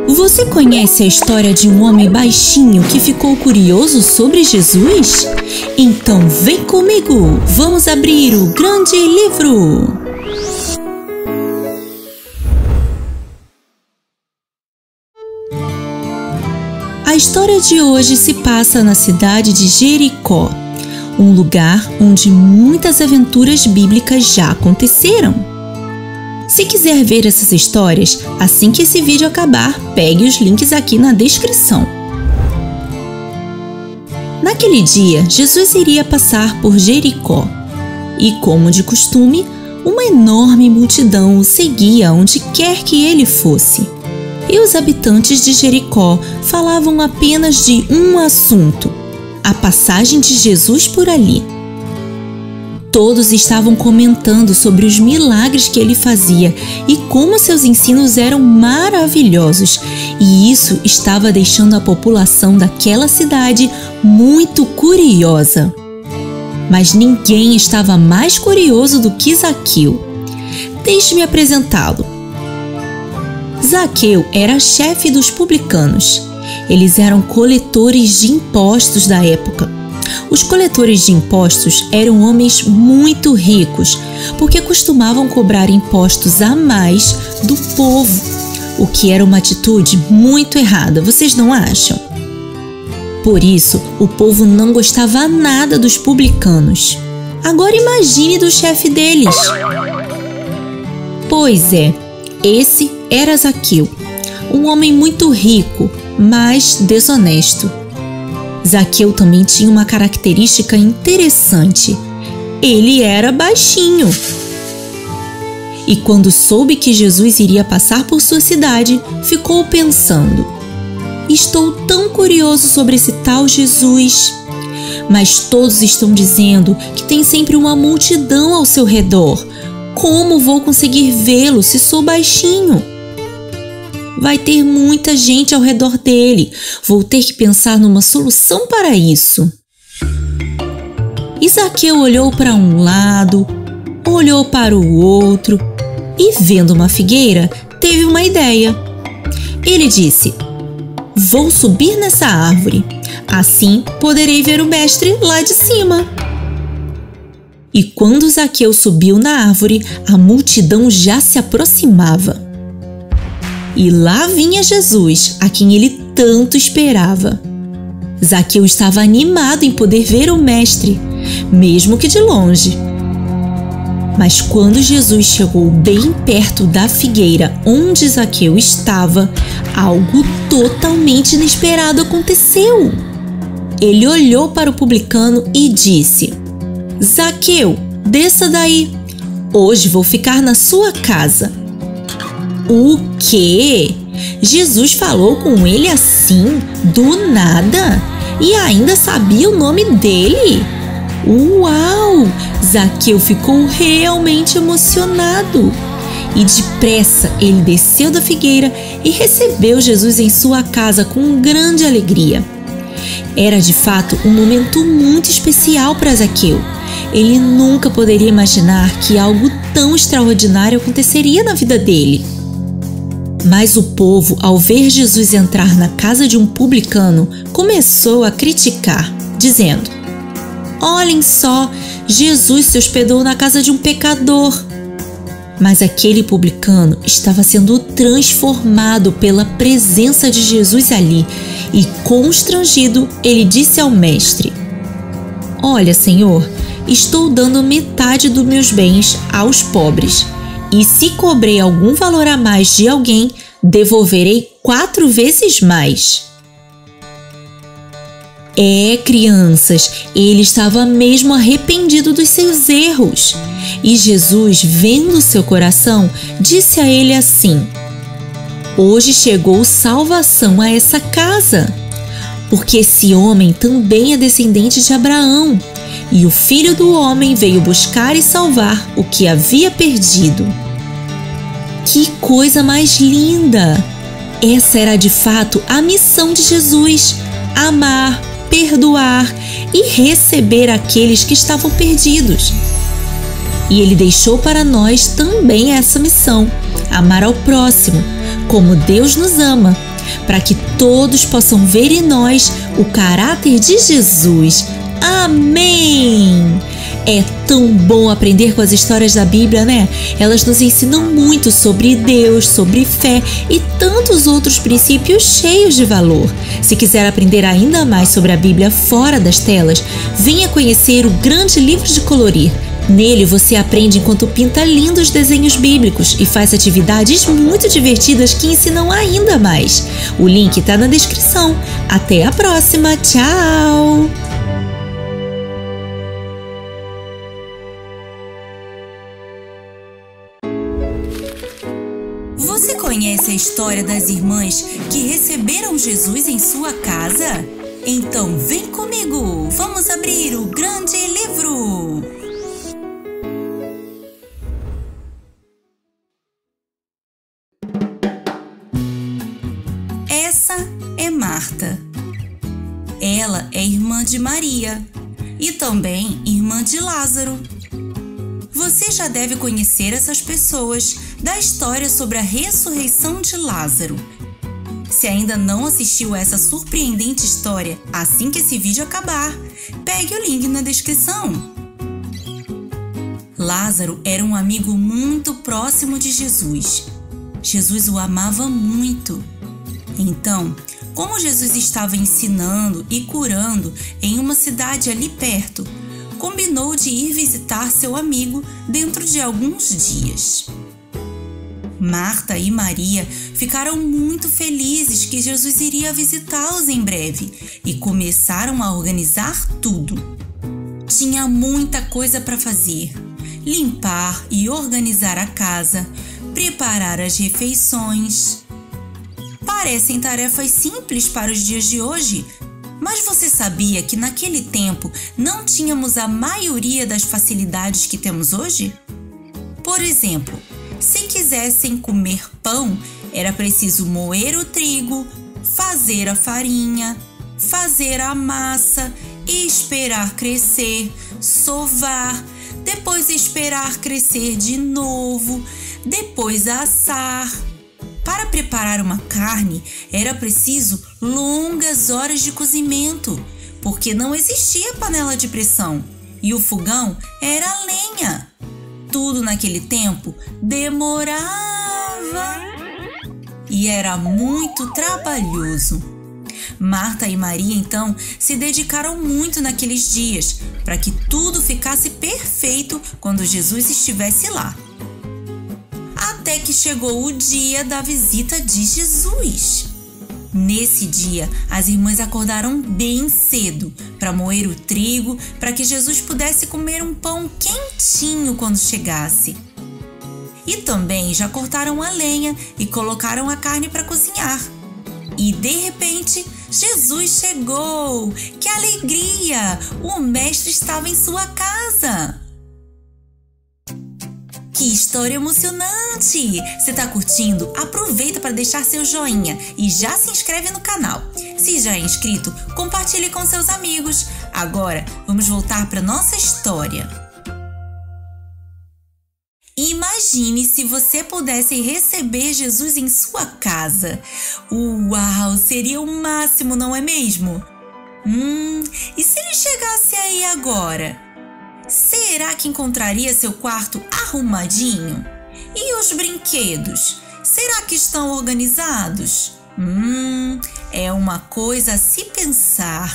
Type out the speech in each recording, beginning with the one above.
Você conhece a história de um homem baixinho que ficou curioso sobre Jesus? Então vem comigo, vamos abrir o grande livro! A história de hoje se passa na cidade de Jericó, um lugar onde muitas aventuras bíblicas já aconteceram. Se quiser ver essas histórias, assim que esse vídeo acabar, pegue os links aqui na descrição. Naquele dia, Jesus iria passar por Jericó e, como de costume, uma enorme multidão o seguia onde quer que ele fosse. E os habitantes de Jericó falavam apenas de um assunto: a passagem de Jesus por ali. Todos estavam comentando sobre os milagres que ele fazia e como seus ensinos eram maravilhosos, e isso estava deixando a população daquela cidade muito curiosa. Mas ninguém estava mais curioso do que Zaqueu. Deixe-me apresentá-lo. Zaqueu era chefe dos publicanos. Eles eram coletores de impostos da época. Os coletores de impostos eram homens muito ricos, porque costumavam cobrar impostos a mais do povo, o que era uma atitude muito errada, vocês não acham? Por isso, o povo não gostava nada dos publicanos. Agora imagine do chefe deles. Pois é, esse era Zaqueu, um homem muito rico, mas desonesto. Zaqueu também tinha uma característica interessante. Ele era baixinho. E quando soube que Jesus iria passar por sua cidade, ficou pensando: estou tão curioso sobre esse tal Jesus. Mas todos estão dizendo que tem sempre uma multidão ao seu redor. Como vou conseguir vê-lo se sou baixinho? Vai ter muita gente ao redor dele. Vou ter que pensar numa solução para isso. E Zaqueu olhou para um lado, olhou para o outro e, vendo uma figueira, teve uma ideia. Ele disse: vou subir nessa árvore. Assim poderei ver o mestre lá de cima. E quando Zaqueu subiu na árvore, a multidão já se aproximava. E lá vinha Jesus, a quem ele tanto esperava. Zaqueu estava animado em poder ver o mestre, mesmo que de longe. Mas quando Jesus chegou bem perto da figueira onde Zaqueu estava, algo totalmente inesperado aconteceu. Ele olhou para o publicano e disse: Zaqueu, desça daí. Hoje vou ficar na sua casa. O quê? Jesus falou com ele assim, do nada? E ainda sabia o nome dele? Uau! Zaqueu ficou realmente emocionado. E depressa ele desceu da figueira e recebeu Jesus em sua casa com grande alegria. Era de fato um momento muito especial para Zaqueu. Ele nunca poderia imaginar que algo tão extraordinário aconteceria na vida dele. Mas o povo, ao ver Jesus entrar na casa de um publicano, começou a criticar, dizendo: olhem só, Jesus se hospedou na casa de um pecador. Mas aquele publicano estava sendo transformado pela presença de Jesus ali e, constrangido, ele disse ao mestre: olha, Senhor, estou dando metade dos meus bens aos pobres. E se cobrei algum valor a mais de alguém, devolverei 4 vezes mais. Crianças, ele estava mesmo arrependido dos seus erros. E Jesus, vendo seu coração, disse a ele assim: hoje chegou salvação a essa casa, porque esse homem também é descendente de Abraão. E o Filho do Homem veio buscar e salvar o que havia perdido. Que coisa mais linda! Essa era de fato a missão de Jesus: amar, perdoar e receber aqueles que estavam perdidos. E ele deixou para nós também essa missão: amar ao próximo, como Deus nos ama, para que todos possam ver em nós o caráter de Jesus. Amém! É tão bom aprender com as histórias da Bíblia, né? Elas nos ensinam muito sobre Deus, sobre fé e tantos outros princípios cheios de valor. Se quiser aprender ainda mais sobre a Bíblia fora das telas, venha conhecer o Grande Livro de Colorir. Nele você aprende enquanto pinta lindos desenhos bíblicos e faz atividades muito divertidas que ensinam ainda mais. O link está na descrição. Até a próxima! Tchau! Você conhece a história das irmãs que receberam Jesus em sua casa? Então vem comigo! Vamos abrir o Grande Livro! Essa é Marta. Ela é irmã de Maria e também irmã de Lázaro. Você já deve conhecer essas pessoas da história sobre a ressurreição de Lázaro. Se ainda não assistiu a essa surpreendente história, assim que esse vídeo acabar, pegue o link na descrição. Lázaro era um amigo muito próximo de Jesus. Jesus o amava muito. Então, como Jesus estava ensinando e curando em uma cidade ali perto, combinou de ir visitar seu amigo dentro de alguns dias. Marta e Maria ficaram muito felizes que Jesus iria visitá-los em breve e começaram a organizar tudo. Tinha muita coisa para fazer: limpar e organizar a casa, preparar as refeições. Parecem tarefas simples para os dias de hoje, mas você sabia que naquele tempo não tínhamos a maioria das facilidades que temos hoje? Por exemplo, se quisessem comer pão, era preciso moer o trigo, fazer a farinha, fazer a massa, esperar crescer, sovar, depois esperar crescer de novo, depois assar. Para preparar uma carne, era preciso longas horas de cozimento, porque não existia panela de pressão e o fogão era a lenha. Tudo naquele tempo demorava e era muito trabalhoso. Marta e Maria, então, se dedicaram muito naqueles dias para que tudo ficasse perfeito quando Jesus estivesse lá. Até que chegou o dia da visita de Jesus. Nesse dia, as irmãs acordaram bem cedo para moer o trigo para que Jesus pudesse comer um pão quentinho quando chegasse. E também já cortaram a lenha e colocaram a carne para cozinhar. E de repente, Jesus chegou! Que alegria! O mestre estava em sua casa! Que história emocionante! Você tá curtindo? Aproveita para deixar seu joinha e já se inscreve no canal. Se já é inscrito, compartilhe com seus amigos. Agora, vamos voltar para nossa história. Imagine se você pudesse receber Jesus em sua casa. Uau, seria o máximo, não é mesmo? E se ele chegasse aí agora? Será que encontraria seu quarto arrumadinho? E os brinquedos? Será que estão organizados? É uma coisa a se pensar.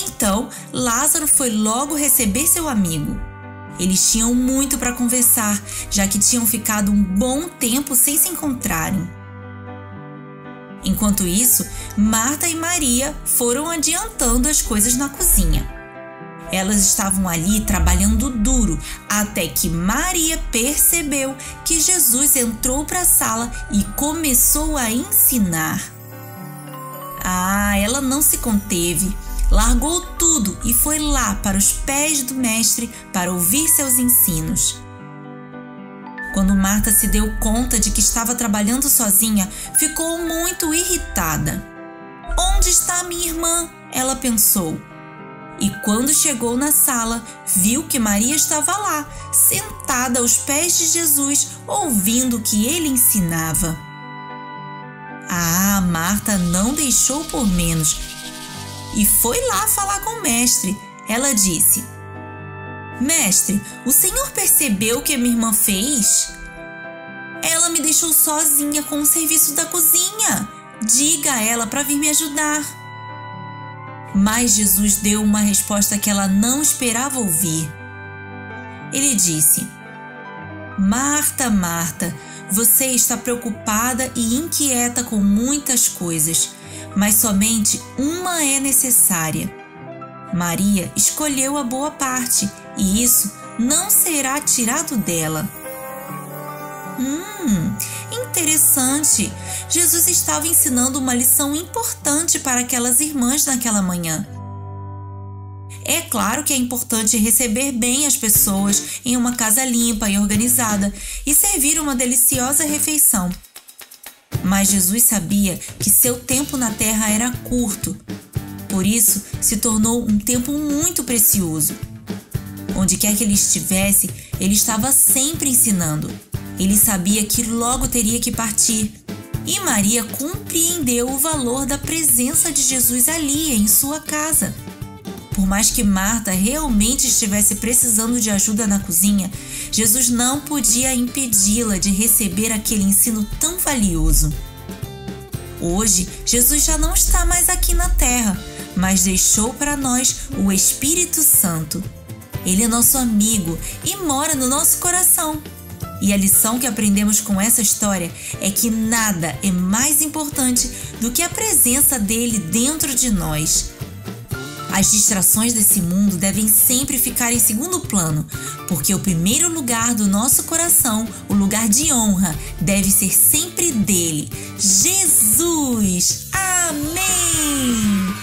Então, Lázaro foi logo receber seu amigo. Eles tinham muito para conversar, já que tinham ficado um bom tempo sem se encontrarem. Enquanto isso, Marta e Maria foram adiantando as coisas na cozinha. Elas estavam ali trabalhando duro, até que Maria percebeu que Jesus entrou para a sala e começou a ensinar. Ela não se conteve, largou tudo e foi lá para os pés do mestre para ouvir seus ensinos. Quando Marta se deu conta de que estava trabalhando sozinha, ficou muito irritada. "Onde está minha irmã?" ela pensou. E quando chegou na sala, viu que Maria estava lá, sentada aos pés de Jesus, ouvindo o que ele ensinava. Marta não deixou por menos e foi lá falar com o mestre. Ela disse: Mestre, o senhor percebeu o que a minha irmã fez? Ela me deixou sozinha com o serviço da cozinha. Diga a ela para vir me ajudar. Mas Jesus deu uma resposta que ela não esperava ouvir. Ele disse: Marta, Marta, você está preocupada e inquieta com muitas coisas, mas somente uma é necessária. Maria escolheu a boa parte, e isso não será tirado dela. Interessante. Jesus estava ensinando uma lição importante para aquelas irmãs naquela manhã. É claro que é importante receber bem as pessoas em uma casa limpa e organizada e servir uma deliciosa refeição. Mas Jesus sabia que seu tempo na terra era curto. Por isso, se tornou um tempo muito precioso. Onde quer que ele estivesse, ele estava sempre ensinando. Ele sabia que logo teria que partir. E Maria compreendeu o valor da presença de Jesus ali em sua casa. Por mais que Marta realmente estivesse precisando de ajuda na cozinha, Jesus não podia impedi-la de receber aquele ensino tão valioso. Hoje, Jesus já não está mais aqui na terra, mas deixou para nós o Espírito Santo. Ele é nosso amigo e mora no nosso coração. E a lição que aprendemos com essa história é que nada é mais importante do que a presença dele dentro de nós. As distrações desse mundo devem sempre ficar em segundo plano, porque o primeiro lugar do nosso coração, o lugar de honra, deve ser sempre dele, Jesus! Amém!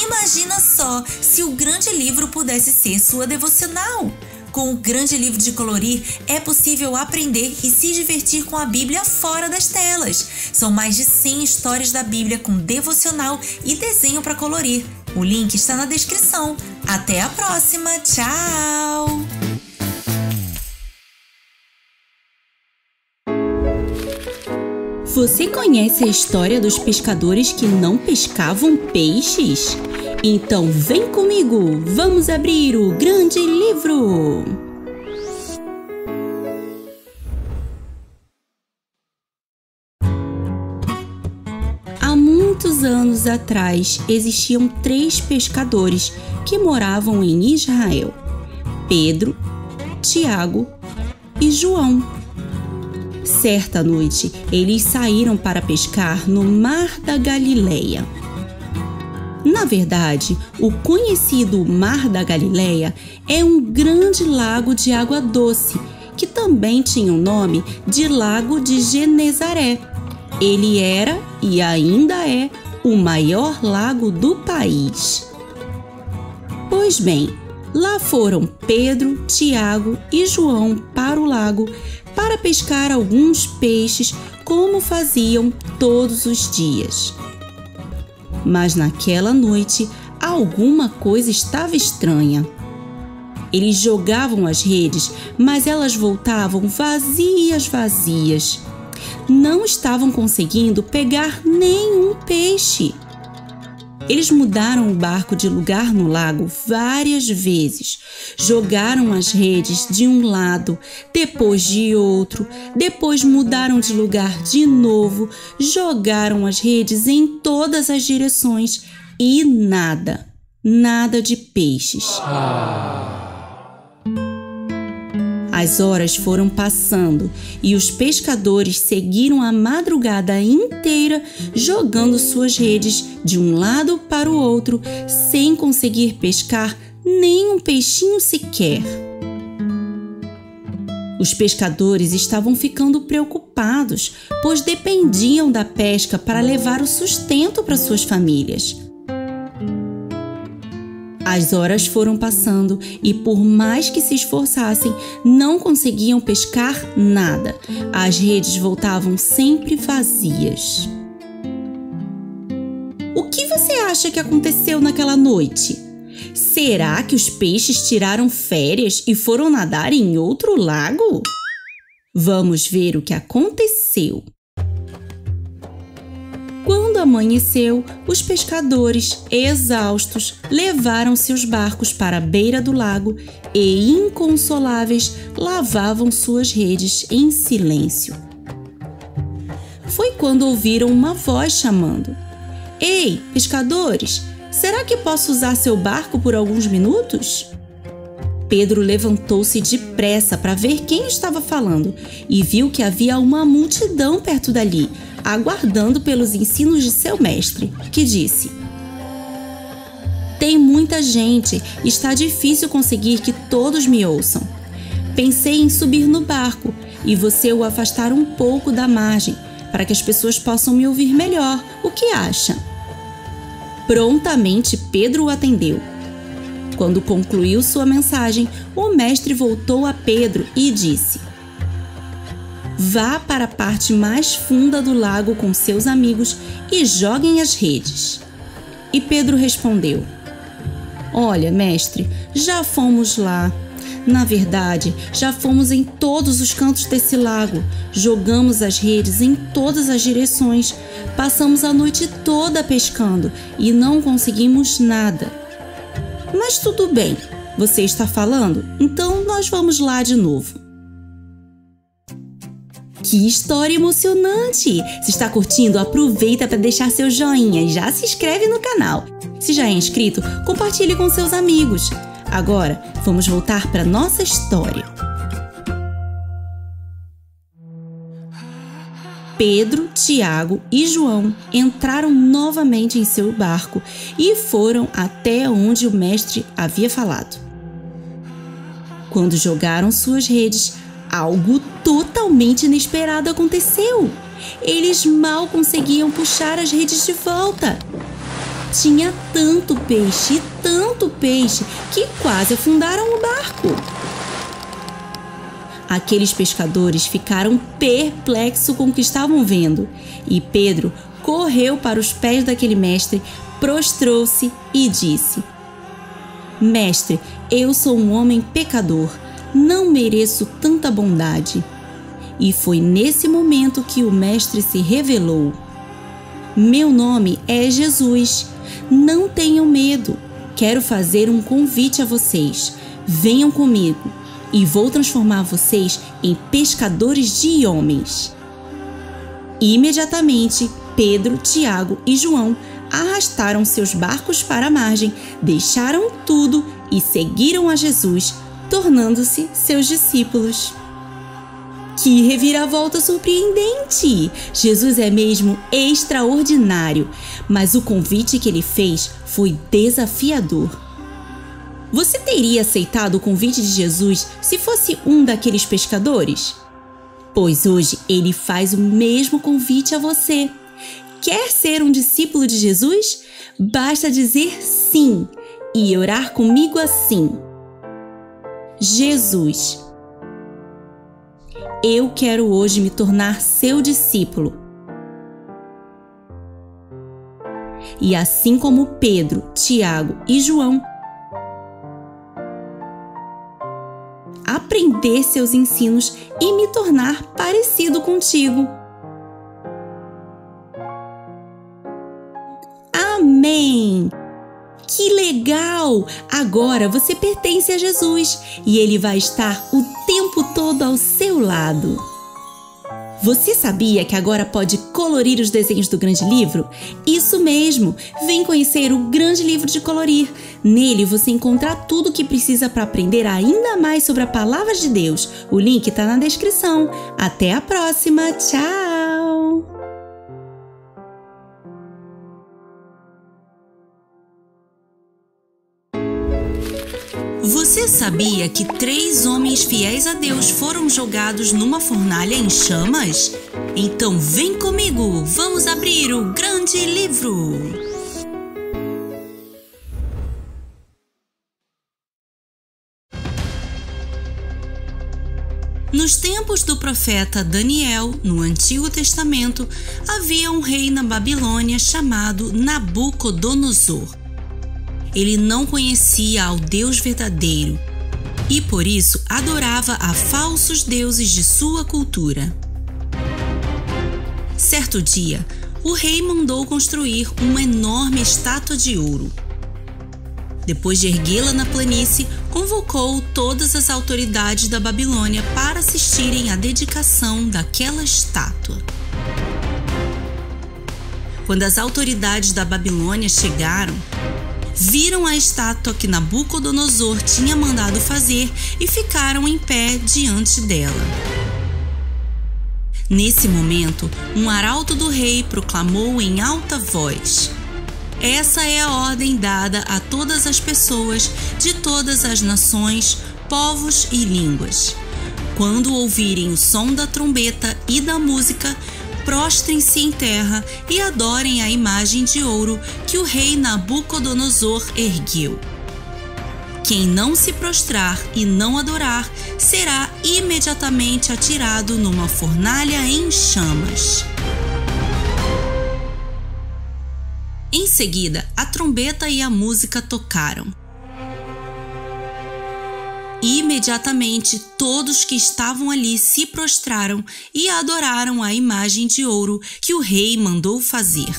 Imagina só se o grande livro pudesse ser sua devocional! Com o grande livro de colorir, é possível aprender e se divertir com a Bíblia fora das telas. São mais de 100 histórias da Bíblia com devocional e desenho para colorir. O link está na descrição. Até a próxima. Tchau! Você conhece a história dos pescadores que não pescavam peixes? Então vem comigo, vamos abrir o grande livro! Há muitos anos atrás existiam 3 pescadores que moravam em Israel: Pedro, Tiago e João. Certa noite, eles saíram para pescar no Mar da Galileia. Na verdade, o conhecido Mar da Galileia é um grande lago de água doce, que também tinha o nome de Lago de Genezaré. Ele era e ainda é o maior lago do país. Pois bem, lá foram Pedro, Tiago e João para o lago para pescar alguns peixes, como faziam todos os dias. Mas naquela noite, alguma coisa estava estranha. Eles jogavam as redes, mas elas voltavam vazias. Não estavam conseguindo pegar nenhum peixe. Eles mudaram o barco de lugar no lago várias vezes. Jogaram as redes de um lado, depois de outro, depois mudaram de lugar de novo, jogaram as redes em todas as direções e nada de peixes. As horas foram passando e os pescadores seguiram a madrugada inteira jogando suas redes de um lado para o outro, sem conseguir pescar nem um peixinho sequer. Os pescadores estavam ficando preocupados, pois dependiam da pesca para levar o sustento para suas famílias. As horas foram passando e, por mais que se esforçassem, não conseguiam pescar nada. As redes voltavam sempre vazias. O que você acha que aconteceu naquela noite? Será que os peixes tiraram férias e foram nadar em outro lago? Vamos ver o que aconteceu. amanheceu, os pescadores, exaustos, levaram seus barcos para a beira do lago e, inconsoláveis, lavavam suas redes em silêncio. Foi quando ouviram uma voz chamando: "Ei, pescadores, será que posso usar seu barco por alguns minutos?" Pedro levantou-se depressa para ver quem estava falando e viu que havia uma multidão perto dali, aguardando pelos ensinos de seu mestre, que disse: "Tem muita gente, está difícil conseguir que todos me ouçam. Pensei em subir no barco e você o afastar um pouco da margem, para que as pessoas possam me ouvir melhor. O que acha?" Prontamente Pedro o atendeu. Quando concluiu sua mensagem, o mestre voltou a Pedro e disse: "Vá para a parte mais funda do lago com seus amigos e joguem as redes." E Pedro respondeu: "Olha, mestre, já fomos lá. Na verdade, já fomos em todos os cantos desse lago, jogamos as redes em todas as direções, passamos a noite toda pescando e não conseguimos nada." "Mas tudo bem, você está falando? Então nós vamos lá de novo." Que história emocionante! Se está curtindo, aproveita para deixar seu joinha e já se inscreve no canal. Se já é inscrito, compartilhe com seus amigos. Agora, vamos voltar para nossa história. Pedro, Tiago e João entraram novamente em seu barco e foram até onde o mestre havia falado. Quando jogaram suas redes, algo totalmente inesperado aconteceu. Eles mal conseguiam puxar as redes de volta. Tinha tanto peixe, que quase afundaram o barco. Aqueles pescadores ficaram perplexos com o que estavam vendo, e Pedro correu para os pés daquele mestre, prostrou-se e disse: "Mestre, eu sou um homem pecador, não mereço tanta bondade." E foi nesse momento que o mestre se revelou: "Meu nome é Jesus. Não tenham medo. Quero fazer um convite a vocês. Venham comigo e vou transformar vocês em pescadores de homens." Imediatamente, Pedro, Tiago e João arrastaram seus barcos para a margem, deixaram tudo e seguiram a Jesus, tornando-se seus discípulos. Que reviravolta surpreendente! Jesus é mesmo extraordinário, mas o convite que ele fez foi desafiador. Você teria aceitado o convite de Jesus se fosse um daqueles pescadores? Pois hoje ele faz o mesmo convite a você. Quer ser um discípulo de Jesus? Basta dizer sim e orar comigo assim: Jesus, eu quero hoje me tornar seu discípulo. E assim como Pedro, Tiago e João, aprender seus ensinos e me tornar parecido contigo. Amém! Que legal! Agora você pertence a Jesus e Ele vai estar o tempo todo ao seu lado. Você sabia que agora pode colorir os desenhos do Grande Livro? Isso mesmo! Vem conhecer o Grande Livro de Colorir. Nele você encontra tudo o que precisa para aprender ainda mais sobre a Palavra de Deus. O link está na descrição. Até a próxima! Tchau! Você sabia que 3 homens fiéis a Deus foram jogados numa fornalha em chamas? Então vem comigo, vamos abrir o Grande Livro! Nos tempos do profeta Daniel, no Antigo Testamento, havia um rei na Babilônia chamado Nabucodonosor. Ele não conhecia ao Deus verdadeiro e, por isso, adorava a falsos deuses de sua cultura. Certo dia, o rei mandou construir uma enorme estátua de ouro. Depois de erguê-la na planície, convocou todas as autoridades da Babilônia para assistirem à dedicação daquela estátua. Quando as autoridades da Babilônia chegaram, viram a estátua que Nabucodonosor tinha mandado fazer e ficaram em pé diante dela. Nesse momento, um arauto do rei proclamou em alta voz: "Essa é a ordem dada a todas as pessoas de todas as nações, povos e línguas. Quando ouvirem o som da trombeta e da música, prostrem-se em terra e adorem a imagem de ouro que o rei Nabucodonosor ergueu. Quem não se prostrar e não adorar será imediatamente atirado numa fornalha em chamas." Em seguida, a trombeta e a música tocaram. Imediatamente, todos que estavam ali se prostraram e adoraram a imagem de ouro que o rei mandou fazer.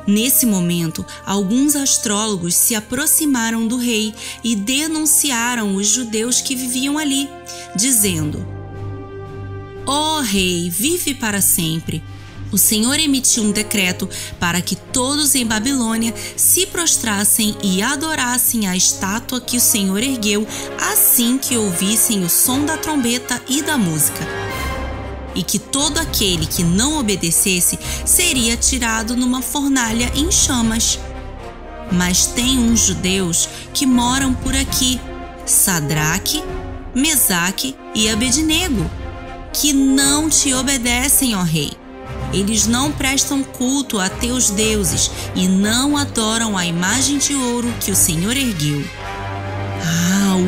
Nesse momento, alguns astrólogos se aproximaram do rei e denunciaram os judeus que viviam ali, dizendo: "Ó rei, vive para sempre! O Senhor emitiu um decreto para que todos em Babilônia se prostrassem e adorassem a estátua que o Senhor ergueu assim que ouvissem o som da trombeta e da música. E que todo aquele que não obedecesse seria tirado numa fornalha em chamas. Mas tem uns judeus que moram por aqui, Sadraque, Mesaque e Abednego, que não te obedecem, ó rei. Eles não prestam culto a teus deuses e não adoram a imagem de ouro que o Senhor ergueu."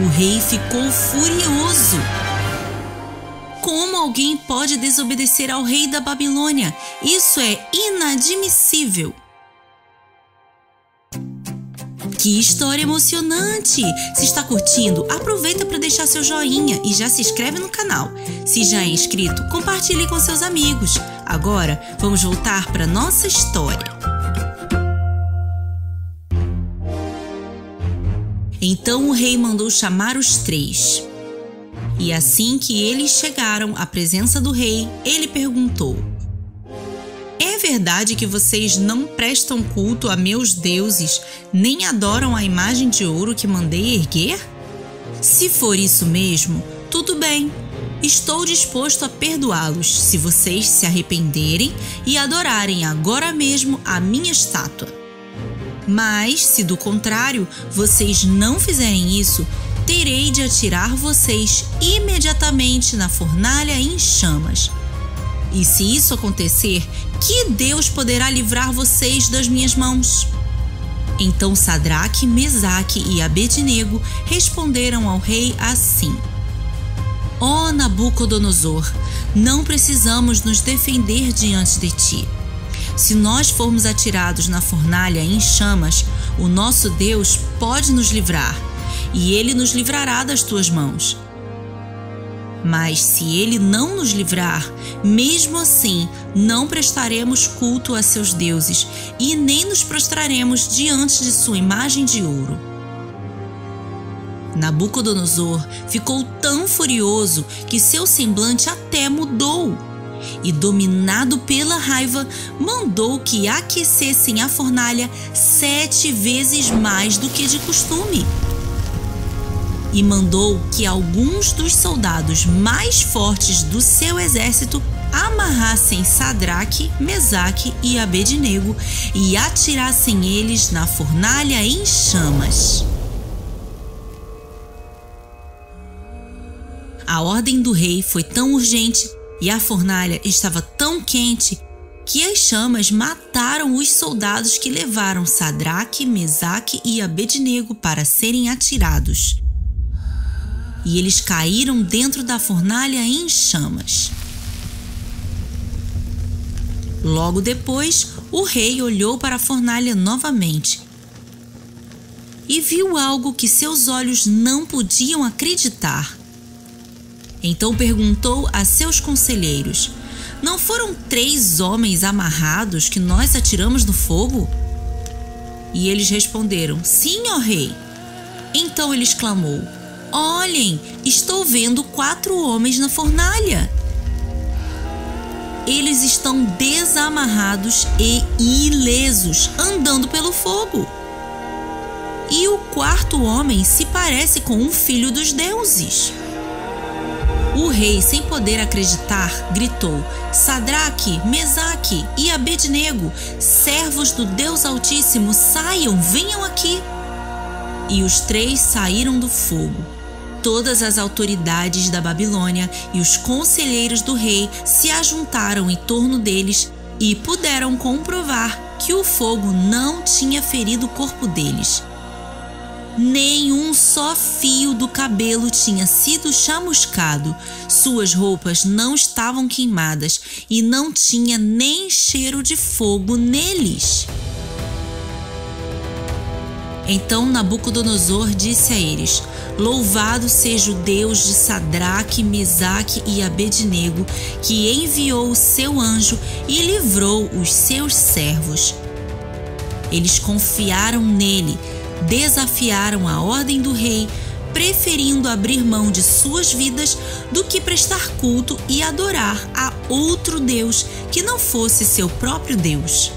O rei ficou furioso. Como alguém pode desobedecer ao rei da Babilônia? Isso é inadmissível. Que história emocionante! Se está curtindo, aproveita para deixar seu joinha e já se inscreve no canal. Se já é inscrito, compartilhe com seus amigos. Agora, vamos voltar para nossa história. Então o rei mandou chamar os 3. E assim que eles chegaram à presença do rei, ele perguntou: "É verdade que vocês não prestam culto a meus deuses, nem adoram a imagem de ouro que mandei erguer? Se for isso mesmo, tudo bem. Estou disposto a perdoá-los se vocês se arrependerem e adorarem agora mesmo a minha estátua. Mas, se do contrário vocês não fizerem isso, terei de atirar vocês imediatamente na fornalha em chamas. E se isso acontecer, que Deus poderá livrar vocês das minhas mãos?" Então Sadraque, Mesaque e Abednego responderam ao rei assim: "Ó Nabucodonosor, não precisamos nos defender diante de ti. Se nós formos atirados na fornalha em chamas, o nosso Deus pode nos livrar, e ele nos livrará das tuas mãos. Mas se ele não nos livrar, mesmo assim não prestaremos culto a seus deuses e nem nos prostraremos diante de sua imagem de ouro." Nabucodonosor ficou tão furioso que seu semblante até mudou e, dominado pela raiva, mandou que aquecessem a fornalha 7 vezes mais do que de costume. E mandou que alguns dos soldados mais fortes do seu exército amarrassem Sadraque, Mesaque e Abednego e atirassem eles na fornalha em chamas. A ordem do rei foi tão urgente e a fornalha estava tão quente que as chamas mataram os soldados que levaram Sadraque, Mesaque e Abednego para serem atirados. E eles caíram dentro da fornalha em chamas. Logo depois, o rei olhou para a fornalha novamente e viu algo que seus olhos não podiam acreditar. Então perguntou a seus conselheiros: Não foram 3 homens amarrados que nós atiramos no fogo? E eles responderam: sim, ó rei. Então ele exclamou: olhem, estou vendo 4 homens na fornalha. Eles estão desamarrados e ilesos, andando pelo fogo. E o 4º homem se parece com um filho dos deuses. O rei, sem poder acreditar, gritou: Sadraque, Mesaque e Abednego, servos do Deus Altíssimo, saiam, venham aqui. E os 3 saíram do fogo. Todas as autoridades da Babilônia e os conselheiros do rei se ajuntaram em torno deles e puderam comprovar que o fogo não tinha ferido o corpo deles. Nenhum só fio do cabelo tinha sido chamuscado, suas roupas não estavam queimadas e não tinha nem cheiro de fogo neles. Então Nabucodonosor disse a eles: louvado seja o Deus de Sadraque, Mesaque e Abednego, que enviou o seu anjo e livrou os seus servos. Eles confiaram nele, desafiaram a ordem do rei, preferindo abrir mão de suas vidas do que prestar culto e adorar a outro Deus que não fosse seu próprio Deus.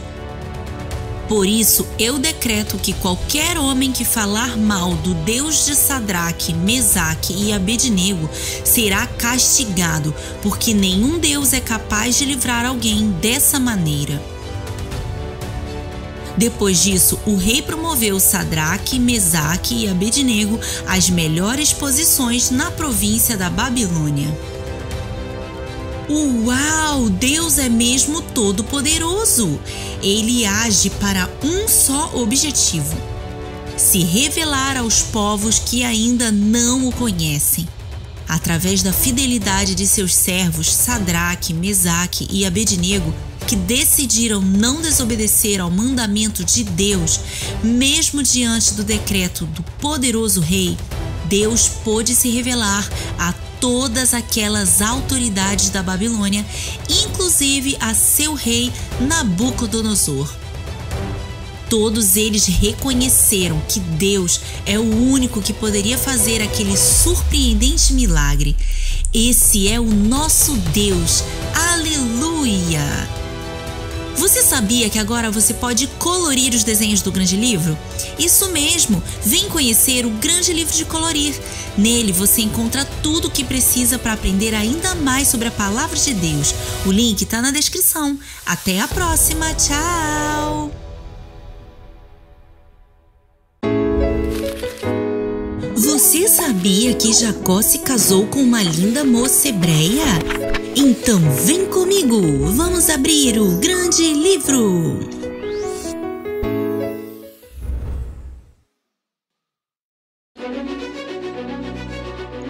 Por isso, eu decreto que qualquer homem que falar mal do Deus de Sadraque, Mesaque e Abednego será castigado, porque nenhum Deus é capaz de livrar alguém dessa maneira. Depois disso, o rei promoveu Sadraque, Mesaque e Abednego às melhores posições na província da Babilônia. Uau! Deus é mesmo todo-poderoso! Ele age para um só objetivo: se revelar aos povos que ainda não o conhecem. Através da fidelidade de seus servos Sadraque, Mesaque e Abednego, que decidiram não desobedecer ao mandamento de Deus, mesmo diante do decreto do poderoso rei, Deus pôde se revelar a todas aquelas autoridades da Babilônia, inclusive a seu rei Nabucodonosor. Todos eles reconheceram que Deus é o único que poderia fazer aquele surpreendente milagre. Esse é o nosso Deus. Aleluia! Você sabia que agora você pode colorir os desenhos do Grande Livro? Isso mesmo! Vem conhecer o Grande Livro de Colorir. Nele você encontra tudo o que precisa para aprender ainda mais sobre a Palavra de Deus. O link está na descrição. Até a próxima! Tchau! Você sabia que Jacó se casou com uma linda moça hebreia? Então vem comigo, vamos abrir o Grande Livro!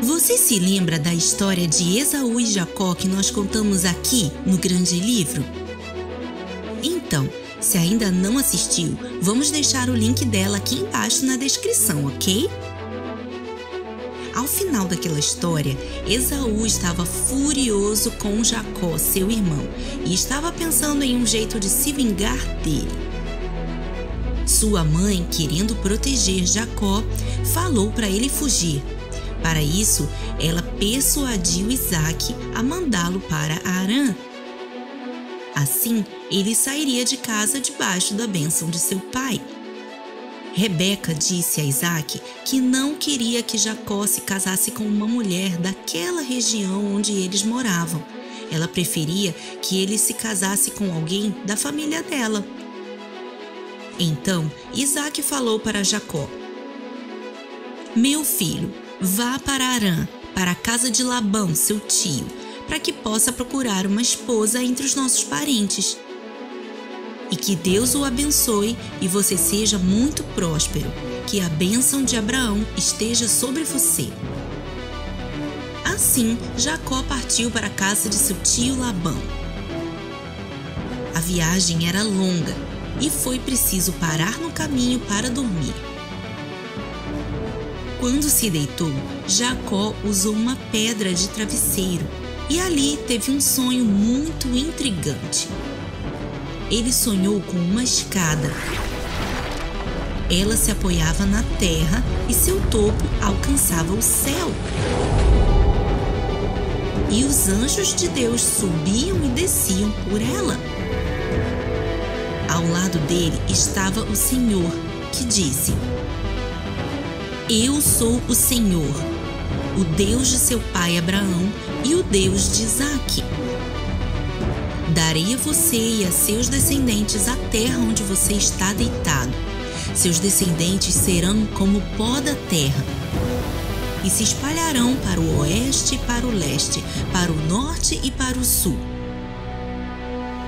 Você se lembra da história de Esaú e Jacó que nós contamos aqui no Grande Livro? Então, se ainda não assistiu, vamos deixar o link dela aqui embaixo na descrição, ok? Ao final daquela história, Esaú estava furioso com Jacó, seu irmão, e estava pensando em um jeito de se vingar dele. Sua mãe, querendo proteger Jacó, falou para ele fugir. Para isso, ela persuadiu Isaque a mandá-lo para Harã. Assim, ele sairia de casa debaixo da bênção de seu pai. Rebeca disse a Isaque que não queria que Jacó se casasse com uma mulher daquela região onde eles moravam. Ela preferia que ele se casasse com alguém da família dela. Então, Isaque falou para Jacó: meu filho, vá para Harã, para a casa de Labão, seu tio, para que possa procurar uma esposa entre os nossos parentes. E que Deus o abençoe e você seja muito próspero, que a bênção de Abraão esteja sobre você. Assim, Jacó partiu para a casa de seu tio Labão. A viagem era longa e foi preciso parar no caminho para dormir. Quando se deitou, Jacó usou uma pedra de travesseiro e ali teve um sonho muito intrigante. Ele sonhou com uma escada. Ela se apoiava na terra e seu topo alcançava o céu. E os anjos de Deus subiam e desciam por ela. Ao lado dele estava o Senhor, que disse: Eu sou o Senhor, o Deus de seu pai Abraão e o Deus de Isaque. Darei a você e a seus descendentes a terra onde você está deitado. Seus descendentes serão como o pó da terra e se espalharão para o oeste e para o leste, para o norte e para o sul.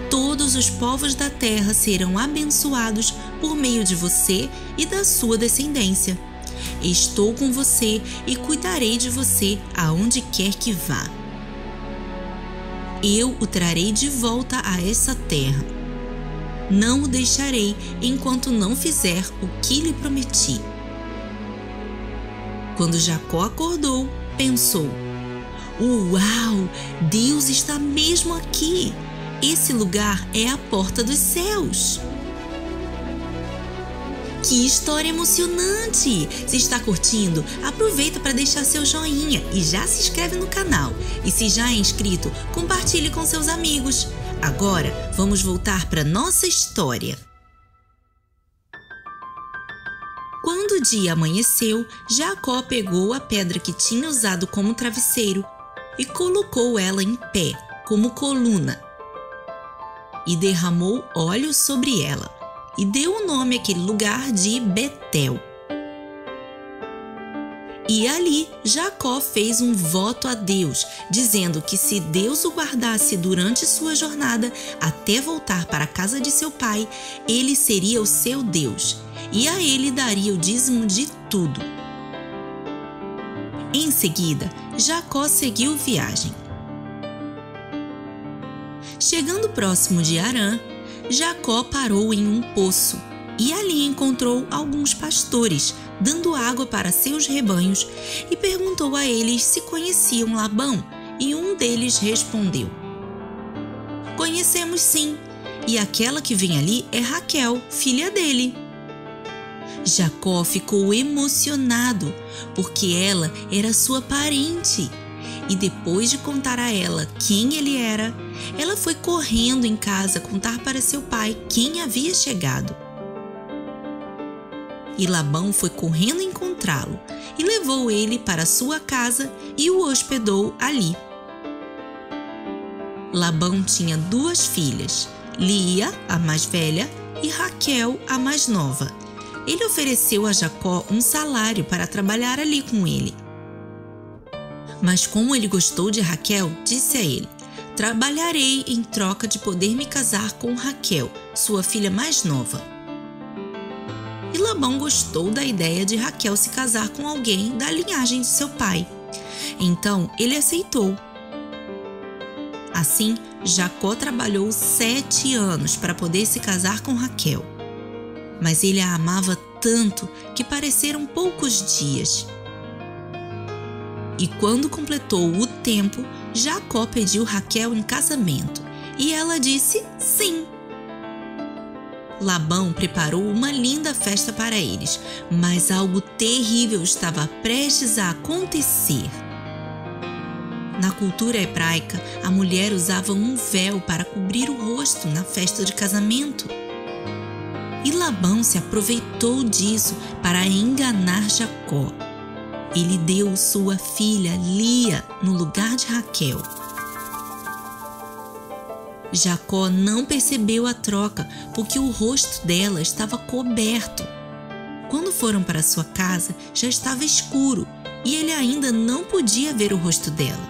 Todos os povos da terra serão abençoados por meio de você e da sua descendência. Estou com você e cuidarei de você aonde quer que vá. Eu o trarei de volta a essa terra. Não o deixarei enquanto não fizer o que lhe prometi. Quando Jacó acordou, pensou: Uau! Deus está mesmo aqui! Esse lugar é a porta dos céus! Que história emocionante! Se está curtindo, aproveita para deixar seu joinha e já se inscreve no canal. E se já é inscrito, compartilhe com seus amigos. Agora, vamos voltar para nossa história. Quando o dia amanheceu, Jacó pegou a pedra que tinha usado como travesseiro e colocou ela em pé, como coluna, e derramou óleo sobre ela, e deu o nome àquele lugar de Betel. E ali Jacó fez um voto a Deus, dizendo que se Deus o guardasse durante sua jornada até voltar para a casa de seu pai, ele seria o seu Deus, e a ele daria o dízimo de tudo. Em seguida, Jacó seguiu viagem. Chegando próximo de Harã, Jacó parou em um poço e ali encontrou alguns pastores dando água para seus rebanhos e perguntou a eles se conheciam Labão, e um deles respondeu: Conhecemos sim, e aquela que vem ali é Raquel, filha dele. Jacó ficou emocionado, porque ela era sua parente, e depois de contar a ela quem ele era, ela foi correndo em casa contar para seu pai quem havia chegado. E Labão foi correndo encontrá-lo e levou ele para sua casa e o hospedou ali. Labão tinha 2 filhas, Lia, a mais velha, e Raquel, a mais nova. Ele ofereceu a Jacó um salário para trabalhar ali com ele. Mas como ele gostou de Raquel, disse a ele: Trabalharei em troca de poder me casar com Raquel, sua filha mais nova. E Labão gostou da ideia de Raquel se casar com alguém da linhagem de seu pai. Então ele aceitou. Assim, Jacó trabalhou 7 anos para poder se casar com Raquel. Mas ele a amava tanto que pareceram poucos dias. E quando completou o tempo, Jacó pediu Raquel em casamento, e ela disse sim. Labão preparou uma linda festa para eles, mas algo terrível estava prestes a acontecer. Na cultura hebraica, a mulher usava um véu para cobrir o rosto na festa de casamento. E Labão se aproveitou disso para enganar Jacó. Ele deu sua filha Lia no lugar de Raquel. Jacó não percebeu a troca, porque o rosto dela estava coberto. Quando foram para sua casa, já estava escuro e ele ainda não podia ver o rosto dela.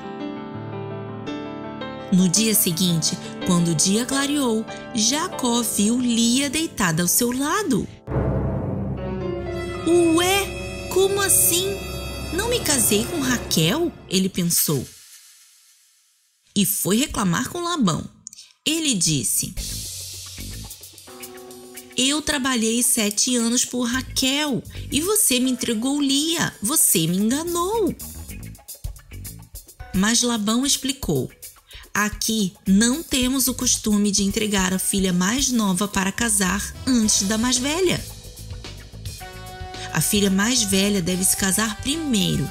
No dia seguinte, quando o dia clareou, Jacó viu Lia deitada ao seu lado. Ué, como assim? Não me casei com Raquel? Ele pensou. E foi reclamar com Labão. Ele disse: Eu trabalhei 7 anos por Raquel e você me entregou Lia. Você me enganou. Mas Labão explicou: Aqui não temos o costume de entregar a filha mais nova para casar antes da mais velha. A filha mais velha deve se casar primeiro,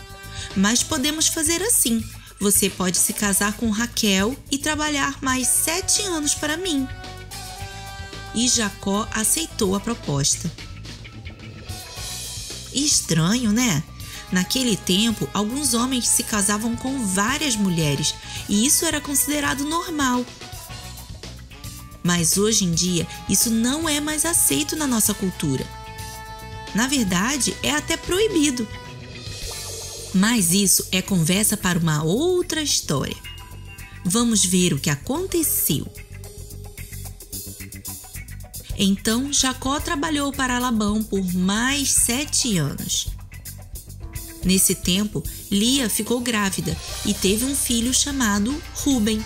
mas podemos fazer assim. Você pode se casar com Raquel e trabalhar mais 7 anos para mim. E Jacó aceitou a proposta. Estranho, né? Naquele tempo, alguns homens se casavam com várias mulheres e isso era considerado normal. Mas hoje em dia, isso não é mais aceito na nossa cultura. Na verdade, é até proibido. Mas isso é conversa para uma outra história. Vamos ver o que aconteceu. Então, Jacó trabalhou para Labão por mais 7 anos. Nesse tempo, Lia ficou grávida e teve um filho chamado Ruben.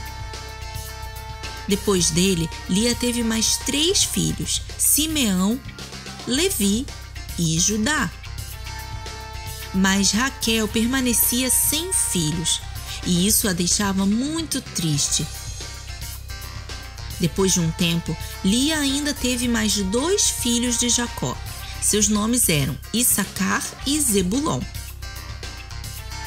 Depois dele, Lia teve mais 3 filhos, Simeão, Levi e Judá. Mas Raquel permanecia sem filhos e isso a deixava muito triste. Depois de um tempo, Lia ainda teve mais 2 filhos de Jacó. Seus nomes eram Issacar e Zebulon.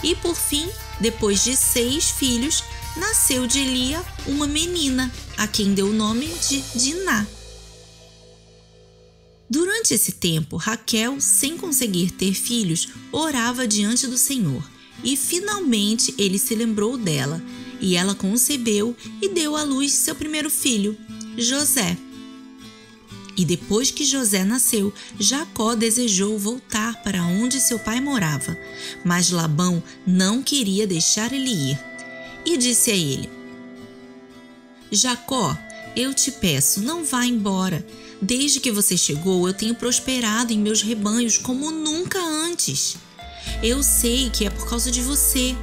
E por fim, depois de 6 filhos, nasceu de Lia uma menina, a quem deu o nome de Diná. Durante esse tempo, Raquel, sem conseguir ter filhos, orava diante do Senhor. E finalmente ele se lembrou dela, e ela concebeu e deu à luz seu primeiro filho, José. E depois que José nasceu, Jacó desejou voltar para onde seu pai morava, mas Labão não queria deixar ele ir. E disse a ele: Jacó, eu te peço, não vá embora. Desde que você chegou, eu tenho prosperado em meus rebanhos como nunca antes. Eu sei que é por causa de você.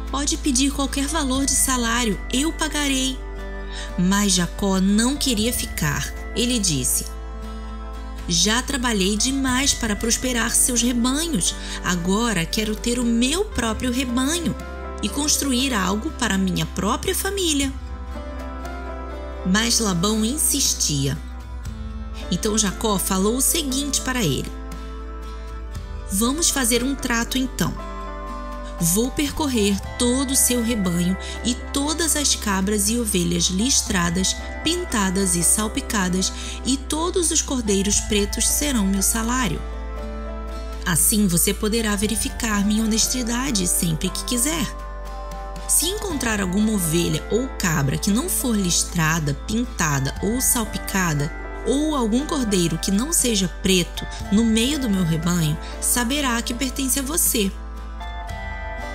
Pode pedir qualquer valor de salário, eu pagarei. Mas Jacó não queria ficar. Ele disse: já trabalhei demais para prosperar seus rebanhos. Agora quero ter o meu próprio rebanho e construir algo para minha própria família. Mas Labão insistia. Então Jacó falou o seguinte para ele: vamos fazer um trato então. Vou percorrer todo o seu rebanho e todas as cabras e ovelhas listradas, pintadas e salpicadas, e todos os cordeiros pretos serão meu salário. Assim você poderá verificar minha honestidade sempre que quiser. Se encontrar alguma ovelha ou cabra que não for listrada, pintada ou salpicada, ou algum cordeiro que não seja preto no meio do meu rebanho, saberá que pertence a você.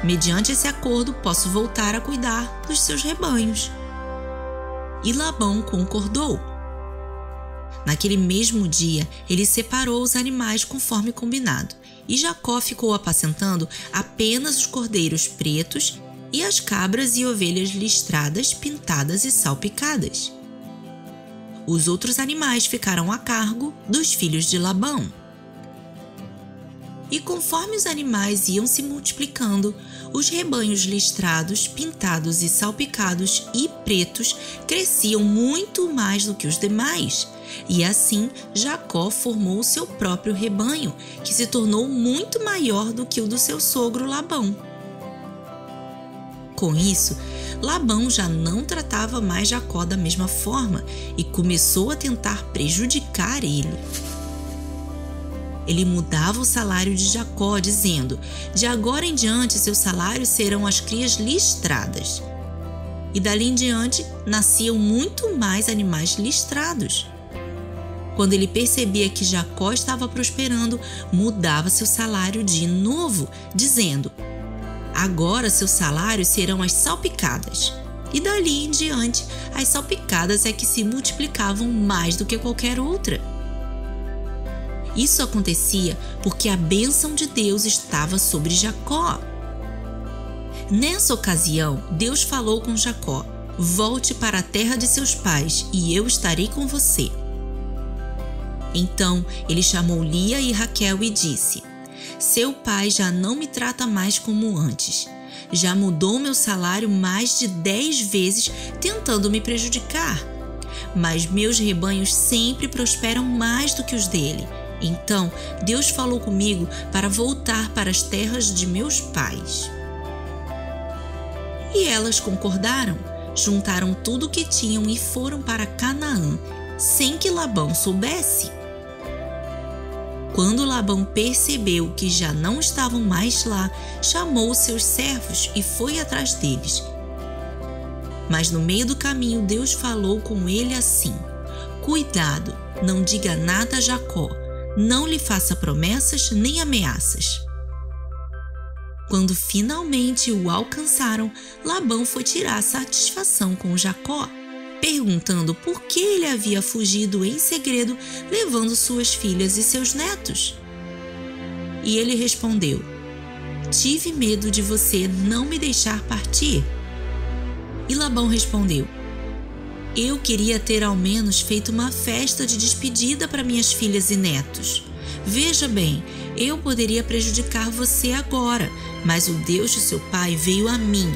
Mediante esse acordo, posso voltar a cuidar dos seus rebanhos. E Labão concordou. Naquele mesmo dia, ele separou os animais conforme combinado, e Jacó ficou apacentando apenas os cordeiros pretos e as cabras e ovelhas listradas, pintadas e salpicadas. Os outros animais ficaram a cargo dos filhos de Labão. E conforme os animais iam se multiplicando, os rebanhos listrados, pintados e salpicados e pretos cresciam muito mais do que os demais. E assim Jacó formou o seu próprio rebanho, que se tornou muito maior do que o do seu sogro Labão. Com isso, Labão já não tratava mais Jacó da mesma forma e começou a tentar prejudicar ele. Ele mudava o salário de Jacó, dizendo: de agora em diante seus salários serão as crias listradas. E dali em diante nasciam muito mais animais listrados. Quando ele percebia que Jacó estava prosperando, mudava seu salário de novo, dizendo: agora seus salários serão as salpicadas. E dali em diante, as salpicadas é que se multiplicavam mais do que qualquer outra. Isso acontecia porque a bênção de Deus estava sobre Jacó. Nessa ocasião, Deus falou com Jacó: volte para a terra de seus pais e eu estarei com você. Então ele chamou Lia e Raquel e disse: seu pai já não me trata mais como antes. já mudou meu salário mais de 10 vezes tentando me prejudicar. Mas meus rebanhos sempre prosperam mais do que os dele. Então, Deus falou comigo para voltar para as terras de meus pais. E elas concordaram, juntaram tudo o que tinham e foram para Canaã, sem que Labão soubesse. Quando Labão percebeu que já não estavam mais lá, chamou seus servos e foi atrás deles. Mas no meio do caminho, Deus falou com ele assim: cuidado, não diga nada a Jacó, não lhe faça promessas nem ameaças. Quando finalmente o alcançaram, Labão foi tirar satisfação com Jacó, perguntando por que ele havia fugido em segredo, levando suas filhas e seus netos. E ele respondeu: tive medo de você não me deixar partir. E Labão respondeu: eu queria ter ao menos feito uma festa de despedida para minhas filhas e netos. Veja bem, eu poderia prejudicar você agora, mas o Deus de seu pai veio a mim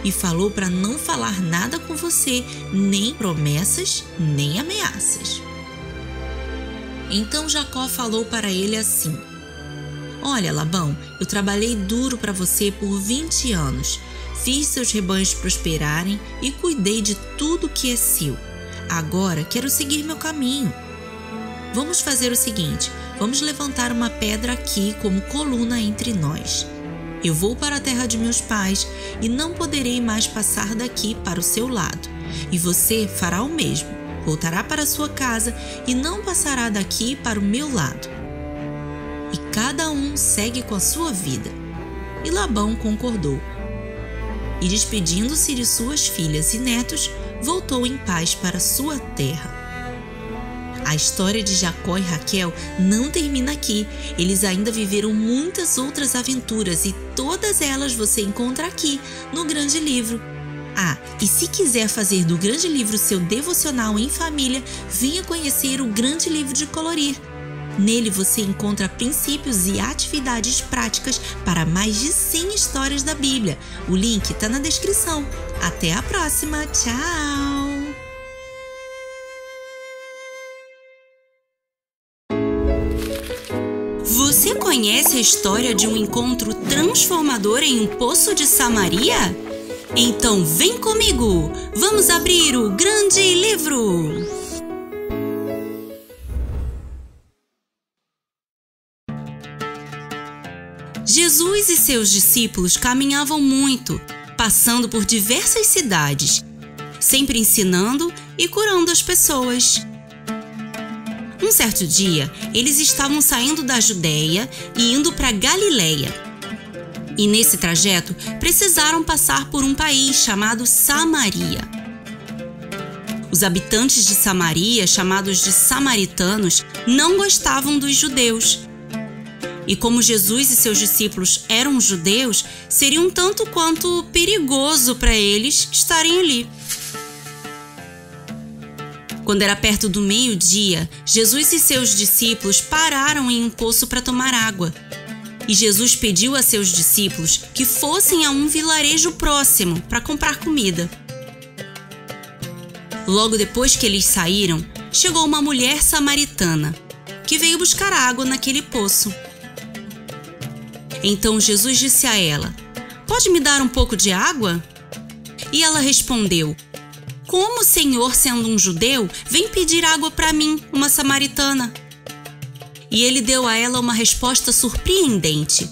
e falou para não falar nada com você, nem promessas, nem ameaças. Então Jacó falou para ele assim: olha, Labão, eu trabalhei duro para você por 20 anos. Fiz seus rebanhos prosperarem e cuidei de tudo que é seu. Agora quero seguir meu caminho. Vamos fazer o seguinte: vamos levantar uma pedra aqui como coluna entre nós. Eu vou para a terra de meus pais e não poderei mais passar daqui para o seu lado. E você fará o mesmo. Voltará para sua casa e não passará daqui para o meu lado. E cada um segue com a sua vida. E Labão concordou. E despedindo-se de suas filhas e netos, voltou em paz para sua terra. A história de Jacó e Raquel não termina aqui. Eles ainda viveram muitas outras aventuras e todas elas você encontra aqui no Grande Livro. Ah, e se quiser fazer do Grande Livro seu devocional em família, venha conhecer o Grande Livro de Colorir. Nele você encontra princípios e atividades práticas para mais de 100 histórias da Bíblia. O link está na descrição. Até a próxima. Tchau! Você conhece a história de um encontro transformador em um poço de Samaria? Então vem comigo! Vamos abrir o Grande Livro! Jesus e seus discípulos caminhavam muito, passando por diversas cidades, sempre ensinando e curando as pessoas. Um certo dia, eles estavam saindo da Judéia e indo para Galileia. E nesse trajeto, precisaram passar por um país chamado Samaria. Os habitantes de Samaria, chamados de samaritanos, não gostavam dos judeus. E como Jesus e seus discípulos eram judeus, seria um tanto quanto perigoso para eles estarem ali. Quando era perto do meio-dia, Jesus e seus discípulos pararam em um poço para tomar água. E Jesus pediu a seus discípulos que fossem a um vilarejo próximo para comprar comida. Logo depois que eles saíram, chegou uma mulher samaritana, que veio buscar água naquele poço. Então Jesus disse a ela: pode me dar um pouco de água? E ela respondeu: como o Senhor, sendo um judeu, vem pedir água para mim, uma samaritana? E ele deu a ela uma resposta surpreendente: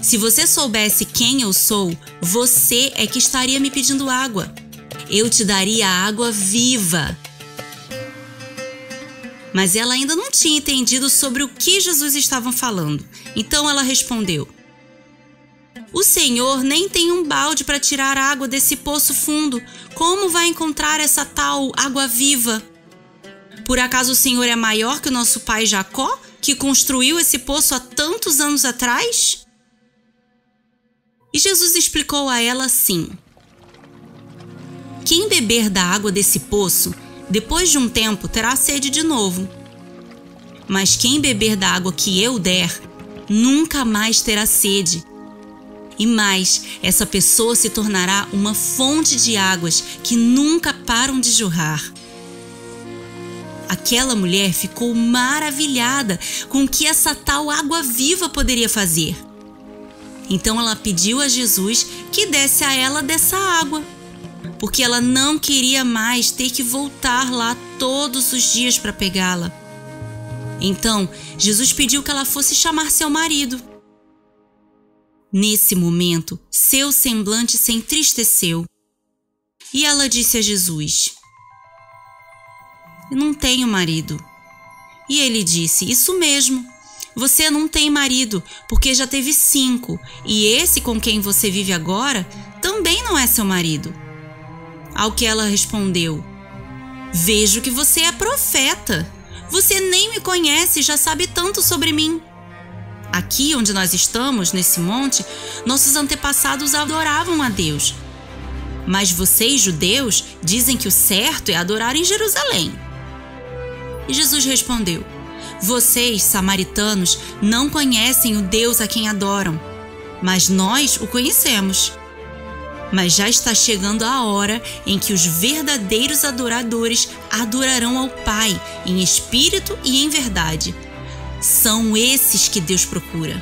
se você soubesse quem eu sou, você é que estaria me pedindo água. Eu te daria água viva. Mas ela ainda não tinha entendido sobre o que Jesus estava falando. Então ela respondeu: o Senhor nem tem um balde para tirar água desse poço fundo. Como vai encontrar essa tal água viva? Por acaso o Senhor é maior que o nosso pai Jacó, que construiu esse poço há tantos anos atrás? E Jesus explicou a ela assim: quem beber da água desse poço, depois de um tempo terá sede de novo. Mas quem beber da água que eu der, nunca mais terá sede. E mais, essa pessoa se tornará uma fonte de águas que nunca param de jorrar. Aquela mulher ficou maravilhada com o que essa tal água viva poderia fazer. Então ela pediu a Jesus que desse a ela dessa água, porque ela não queria mais ter que voltar lá todos os dias para pegá-la. Então, Jesus pediu que ela fosse chamar seu marido. Nesse momento, seu semblante se entristeceu. E ela disse a Jesus: "Eu não tenho marido." E ele disse: "Isso mesmo, você não tem marido, porque já teve 5, e esse com quem você vive agora também não é seu marido." Ao que ela respondeu: "Vejo que você é profeta. Você nem me conhece e já sabe tanto sobre mim. Aqui onde nós estamos, nesse monte, nossos antepassados adoravam a Deus. Mas vocês, judeus, dizem que o certo é adorar em Jerusalém." E Jesus respondeu: "Vocês, samaritanos, não conhecem o Deus a quem adoram, mas nós o conhecemos. Mas já está chegando a hora em que os verdadeiros adoradores adorarão ao Pai em espírito e em verdade. São esses que Deus procura."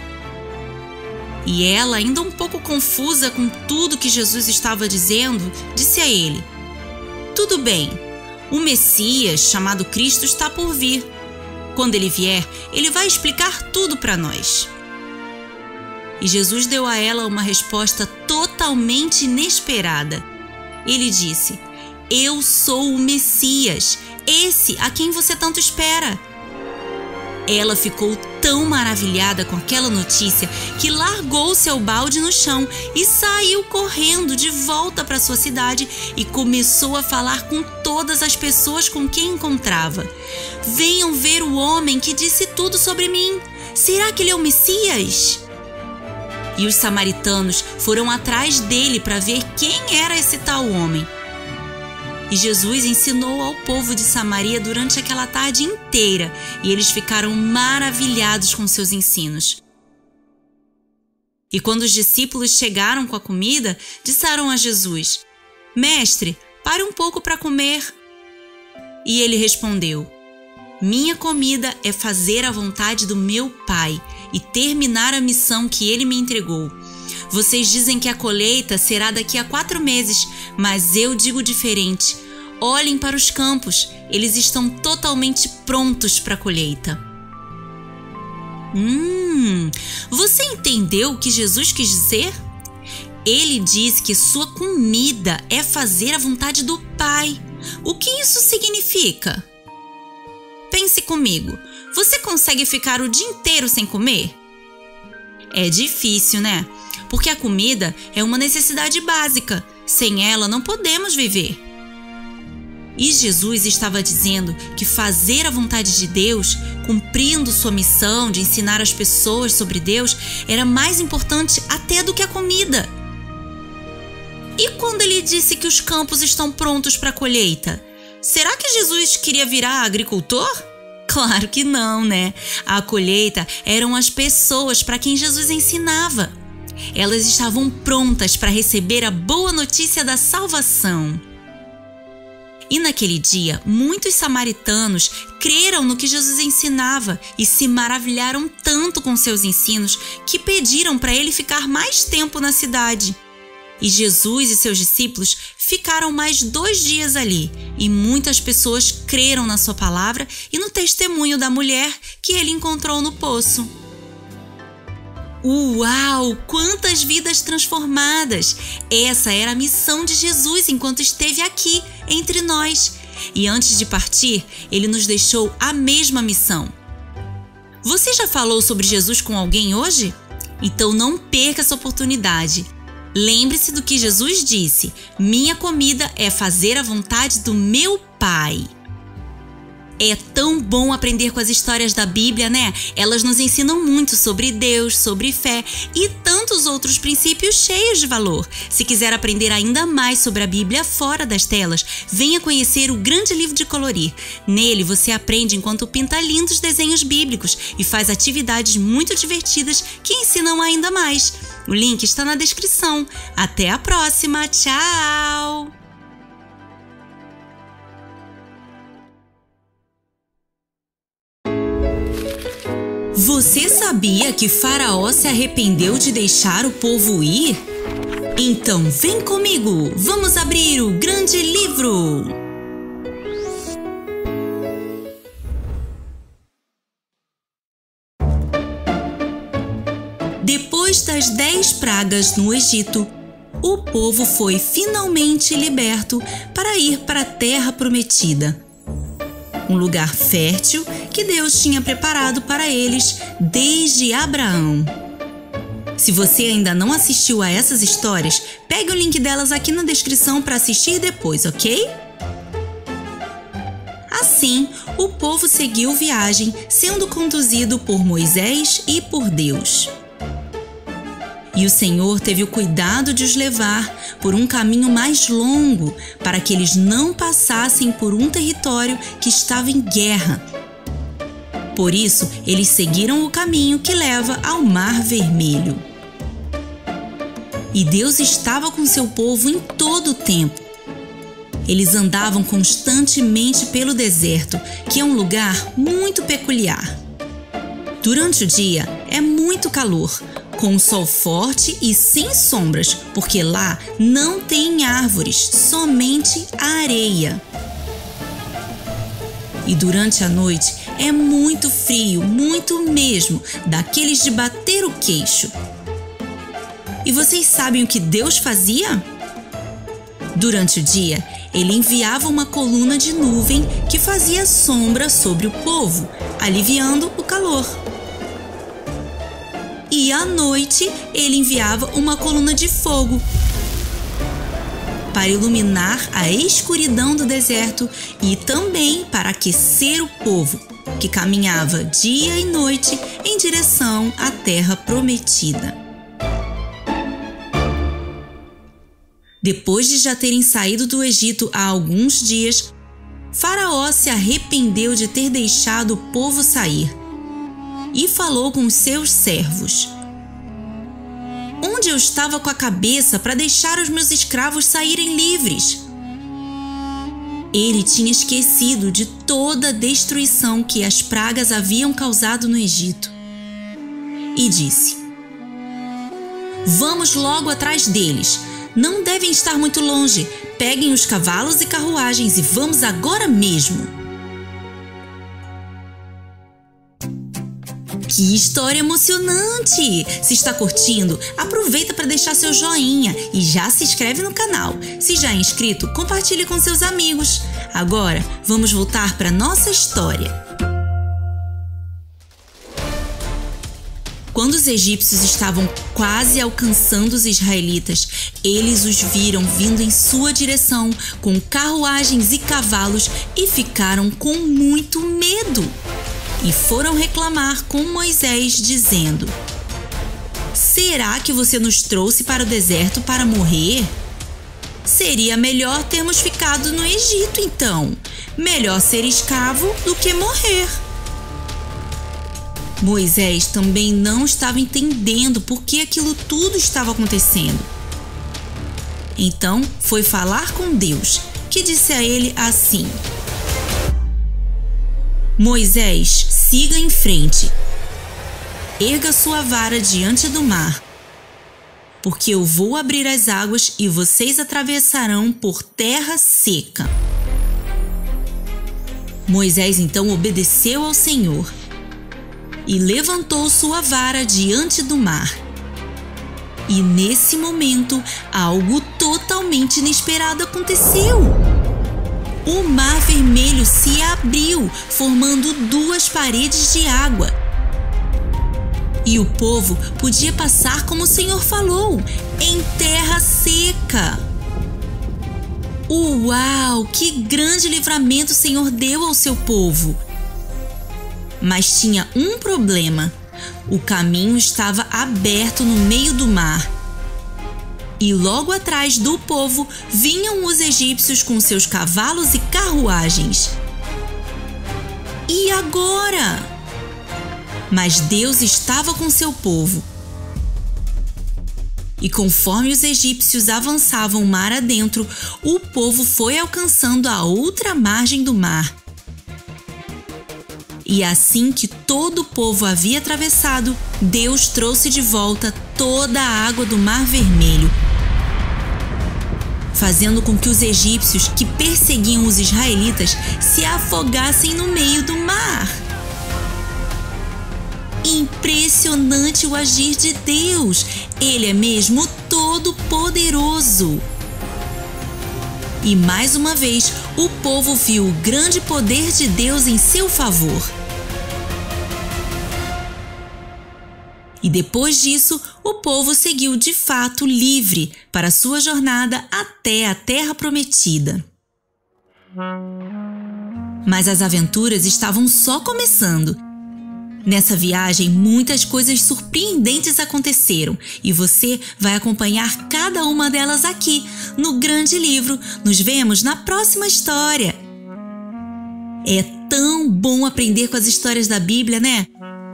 E ela, ainda um pouco confusa com tudo que Jesus estava dizendo, disse a ele: "Tudo bem, o Messias, chamado Cristo, está por vir. Quando ele vier, ele vai explicar tudo para nós." E Jesus deu a ela uma resposta totalmente inesperada. Ele disse: "Eu sou o Messias, esse a quem você tanto espera." Ela ficou tão maravilhada com aquela notícia que largou seu balde no chão e saiu correndo de volta para sua cidade e começou a falar com todas as pessoas com quem encontrava: "Venham ver o homem que disse tudo sobre mim. Será que ele é o Messias?" E os samaritanos foram atrás dele para ver quem era esse tal homem. E Jesus ensinou ao povo de Samaria durante aquela tarde inteira, e eles ficaram maravilhados com seus ensinos. E quando os discípulos chegaram com a comida, disseram a Jesus: "Mestre, pare um pouco para comer." E ele respondeu: "Minha comida é fazer a vontade do meu Pai e terminar a missão que ele me entregou. Vocês dizem que a colheita será daqui a 4 meses, mas eu digo diferente. Olhem para os campos, eles estão totalmente prontos para a colheita." Você entendeu o que Jesus quis dizer? Ele disse que sua comida é fazer a vontade do Pai. O que isso significa? Pense comigo, você consegue ficar o dia inteiro sem comer? É difícil, né? Porque a comida é uma necessidade básica. Sem ela não podemos viver. E Jesus estava dizendo que fazer a vontade de Deus, cumprindo sua missão de ensinar as pessoas sobre Deus, era mais importante até do que a comida. E quando ele disse que os campos estão prontos para a colheita, será que Jesus queria virar agricultor? Claro que não, né? A colheita eram as pessoas para quem Jesus ensinava. Elas estavam prontas para receber a boa notícia da salvação. E naquele dia, muitos samaritanos creram no que Jesus ensinava e se maravilharam tanto com seus ensinos que pediram para ele ficar mais tempo na cidade. E Jesus e seus discípulos ficaram mais 2 dias ali, e muitas pessoas creram na sua palavra e no testemunho da mulher que ele encontrou no poço. Uau! Quantas vidas transformadas! Essa era a missão de Jesus enquanto esteve aqui, entre nós. E antes de partir, ele nos deixou a mesma missão. Você já falou sobre Jesus com alguém hoje? Então não perca essa oportunidade. Lembre-se do que Jesus disse: "Minha comida é fazer a vontade do meu Pai." É tão bom aprender com as histórias da Bíblia, né? Elas nos ensinam muito sobre Deus, sobre fé e tantos outros princípios cheios de valor. Se quiser aprender ainda mais sobre a Bíblia fora das telas, venha conhecer o Grande Livro de Colorir. Nele você aprende enquanto pinta lindos desenhos bíblicos e faz atividades muito divertidas que ensinam ainda mais. O link está na descrição. Até a próxima! Tchau! Você sabia que Faraó se arrependeu de deixar o povo ir? Então vem comigo, vamos abrir o Grande Livro! Depois das 10 pragas no Egito, o povo foi finalmente liberto para ir para a Terra Prometida. Um lugar fértil que Deus tinha preparado para eles desde Abraão. Se você ainda não assistiu a essas histórias, pegue o link delas aqui na descrição para assistir depois, ok? Assim, o povo seguiu viagem, sendo conduzido por Moisés e por Deus. E o Senhor teve o cuidado de os levar por um caminho mais longo, para que eles não passassem por um território que estava em guerra. Por isso, eles seguiram o caminho que leva ao Mar Vermelho. E Deus estava com seu povo em todo o tempo. Eles andavam constantemente pelo deserto, que é um lugar muito peculiar. Durante o dia, é muito calor, com o sol forte e sem sombras, porque lá não tem árvores, somente a areia. E durante a noite é muito frio, muito mesmo, daqueles de bater o queixo. E vocês sabem o que Deus fazia? Durante o dia, ele enviava uma coluna de nuvem que fazia sombra sobre o povo, aliviando o calor. E à noite, ele enviava uma coluna de fogo para iluminar a escuridão do deserto e também para aquecer o povo, que caminhava dia e noite em direção à Terra Prometida. Depois de já terem saído do Egito há alguns dias, Faraó se arrependeu de ter deixado o povo sair e falou com os seus servos: "Onde eu estava com a cabeça para deixar os meus escravos saírem livres?" Ele tinha esquecido de toda a destruição que as pragas haviam causado no Egito. E disse: "Vamos logo atrás deles. Não devem estar muito longe. Peguem os cavalos e carruagens e vamos agora mesmo." Que história emocionante! Se está curtindo, aproveita para deixar seu joinha e já se inscreve no canal. Se já é inscrito, compartilhe com seus amigos. Agora, vamos voltar para nossa história. Quando os egípcios estavam quase alcançando os israelitas, eles os viram vindo em sua direção com carruagens e cavalos e ficaram com muito medo. E foram reclamar com Moisés, dizendo: "Será que você nos trouxe para o deserto para morrer? Seria melhor termos ficado no Egito, então. Melhor ser escravo do que morrer." Moisés também não estava entendendo por que aquilo tudo estava acontecendo. Então foi falar com Deus, que disse a ele assim: "Moisés, siga em frente. Erga sua vara diante do mar, porque eu vou abrir as águas e vocês atravessarão por terra seca." Moisés então obedeceu ao Senhor e levantou sua vara diante do mar. E nesse momento, algo totalmente inesperado aconteceu. O Mar Vermelho se abriu, formando 2 paredes de água. E o povo podia passar como o Senhor falou, em terra seca. Uau! Que grande livramento o Senhor deu ao seu povo! Mas tinha um problema. O caminho estava aberto no meio do mar. E logo atrás do povo vinham os egípcios com seus cavalos e carruagens. E agora? Mas Deus estava com seu povo. E conforme os egípcios avançavam mar adentro, o povo foi alcançando a outra margem do mar. E assim que todo o povo havia atravessado, Deus trouxe de volta toda a água do Mar Vermelho, fazendo com que os egípcios que perseguiam os israelitas se afogassem no meio do mar. Impressionante o agir de Deus! Ele é mesmo todo-poderoso. E mais uma vez, o povo viu o grande poder de Deus em seu favor. E depois disso, o povo seguiu de fato livre para sua jornada até a Terra Prometida. Mas as aventuras estavam só começando. Nessa viagem, muitas coisas surpreendentes aconteceram e você vai acompanhar cada uma delas aqui no Grande Livro. Nos vemos na próxima história. É tão bom aprender com as histórias da Bíblia, né?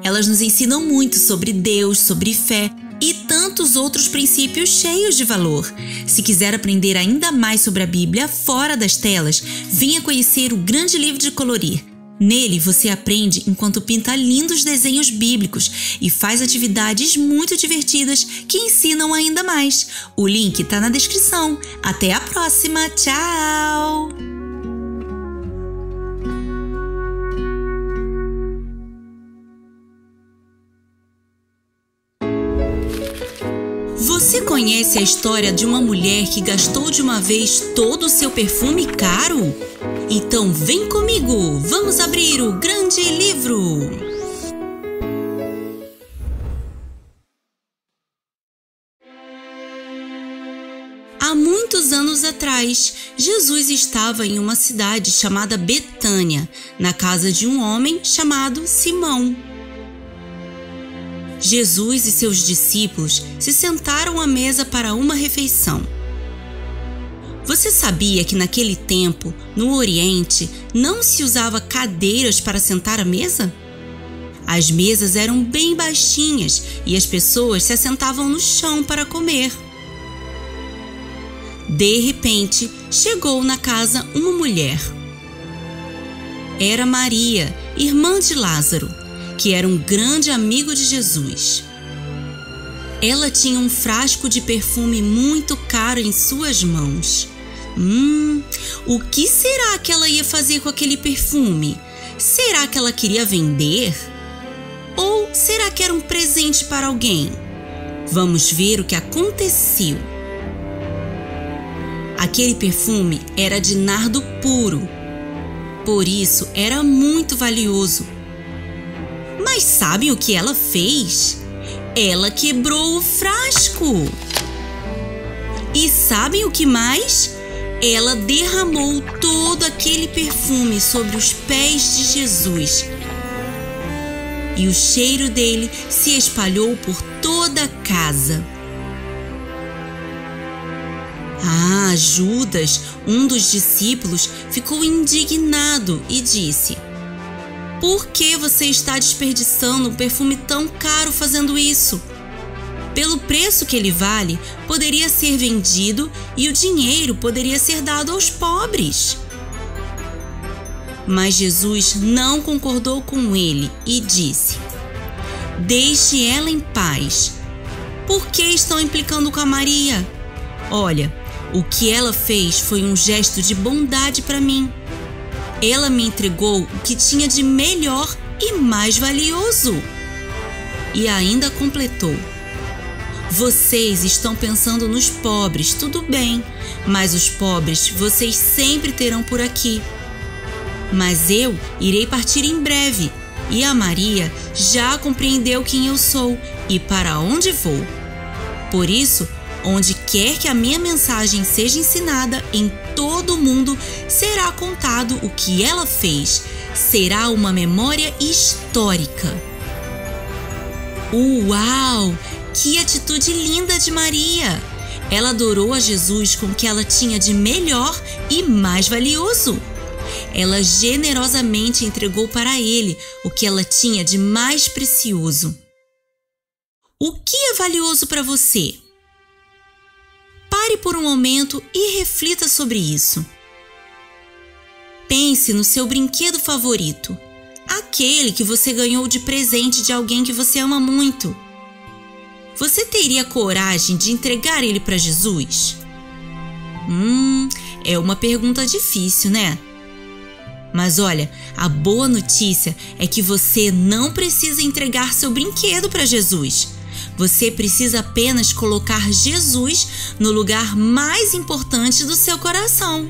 Elas nos ensinam muito sobre Deus, sobre fé e tantos outros princípios cheios de valor. Se quiser aprender ainda mais sobre a Bíblia fora das telas, venha conhecer o Grande Livro de Colorir. Nele você aprende enquanto pinta lindos desenhos bíblicos e faz atividades muito divertidas que ensinam ainda mais. O link está na descrição. Até a próxima. Tchau! Você conhece a história de uma mulher que gastou de uma vez todo o seu perfume caro? Então vem comigo, vamos abrir o Grande Livro! Há muitos anos atrás, Jesus estava em uma cidade chamada Betânia, na casa de um homem chamado Simão. Jesus e seus discípulos se sentaram à mesa para uma refeição. Você sabia que naquele tempo, no Oriente, não se usava cadeiras para sentar à mesa? As mesas eram bem baixinhas e as pessoas se assentavam no chão para comer. De repente, chegou na casa uma mulher. Era Maria, irmã de Lázaro, que era um grande amigo de Jesus. Ela tinha um frasco de perfume muito caro em suas mãos. O que será que ela ia fazer com aquele perfume? Será que ela queria vender? Ou será que era um presente para alguém? Vamos ver o que aconteceu. Aquele perfume era de nardo puro, por isso era muito valioso. Mas sabem o que ela fez? Ela quebrou o frasco. E sabem o que mais? Ela derramou todo aquele perfume sobre os pés de Jesus. E o cheiro dele se espalhou por toda a casa. Judas, um dos discípulos, ficou indignado e disse: "Por que você está desperdiçando um perfume tão caro fazendo isso? Pelo preço que ele vale, poderia ser vendido e o dinheiro poderia ser dado aos pobres." Mas Jesus não concordou com ele e disse: "Deixe ela em paz. Por que estão implicando com a Maria? Olha, o que ela fez foi um gesto de bondade para mim. Ela me entregou o que tinha de melhor e mais valioso." E ainda completou: "Vocês estão pensando nos pobres, tudo bem, mas os pobres vocês sempre terão por aqui. Mas eu irei partir em breve, e a Maria já compreendeu quem eu sou e para onde vou. Por isso, onde quer que a minha mensagem seja ensinada, em todo mundo será contado o que ela fez. Será uma memória histórica. Uau! Que atitude linda de Maria! Ela adorou a Jesus com o que ela tinha de melhor e mais valioso. Ela generosamente entregou para ele o que ela tinha de mais precioso. O que é valioso para você? Pare por um momento e reflita sobre isso. Pense no seu brinquedo favorito, aquele que você ganhou de presente de alguém que você ama muito. Você teria coragem de entregar ele para Jesus? É uma pergunta difícil, né? Mas olha, a boa notícia é que você não precisa entregar seu brinquedo para Jesus. Você precisa apenas colocar Jesus no lugar mais importante do seu coração.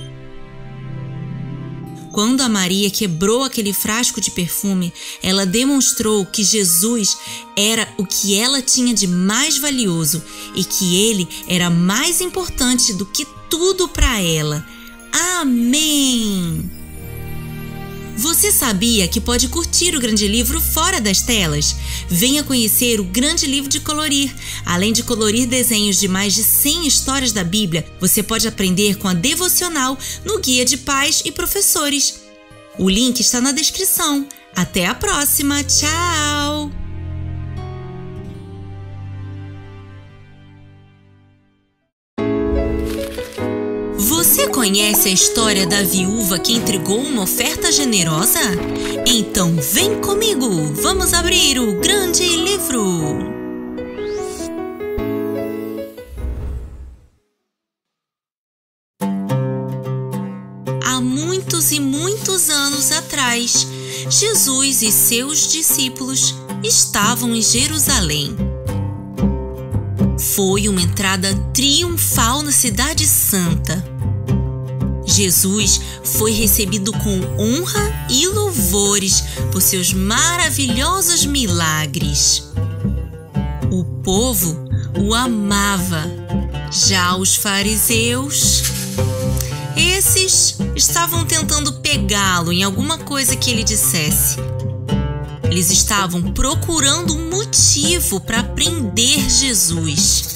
Quando a Maria quebrou aquele frasco de perfume, ela demonstrou que Jesus era o que ela tinha de mais valioso e que ele era mais importante do que tudo para ela. Amém! Você sabia que pode curtir o Grande Livro fora das telas? Venha conhecer o Grande Livro de Colorir. Além de colorir desenhos de mais de 100 histórias da Bíblia, você pode aprender com a devocional no Guia de Pais e Professores. O link está na descrição. Até a próxima! Tchau! Você conhece a história da viúva que entregou uma oferta generosa? Então vem comigo, vamos abrir o Grande Livro! Há muitos e muitos anos atrás, Jesus e seus discípulos estavam em Jerusalém. Foi uma entrada triunfal na Cidade Santa. Jesus foi recebido com honra e louvores por seus maravilhosos milagres. O povo o amava. Já os fariseus, esses estavam tentando pegá-lo em alguma coisa que ele dissesse. Eles estavam procurando um motivo para prender Jesus.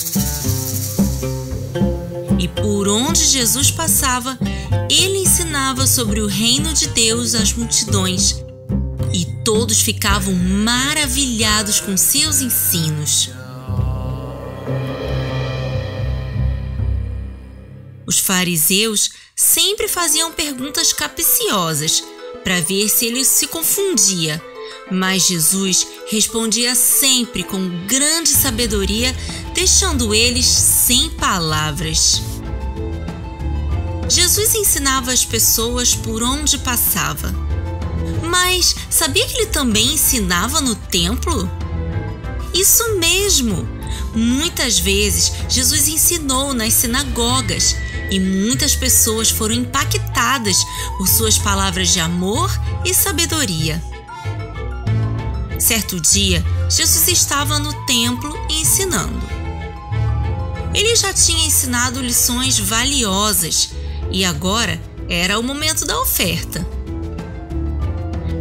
E por onde Jesus passava, ele ensinava sobre o reino de Deus às multidões. E todos ficavam maravilhados com seus ensinos. Os fariseus sempre faziam perguntas capciosas para ver se ele se confundia. Mas Jesus respondia sempre com grande sabedoria, deixando eles sem palavras. Jesus ensinava as pessoas por onde passava. Mas sabia que ele também ensinava no templo? Isso mesmo! Muitas vezes Jesus ensinou nas sinagogas e muitas pessoas foram impactadas por suas palavras de amor e sabedoria. Certo dia, Jesus estava no templo ensinando. Ele já tinha ensinado lições valiosas e agora era o momento da oferta.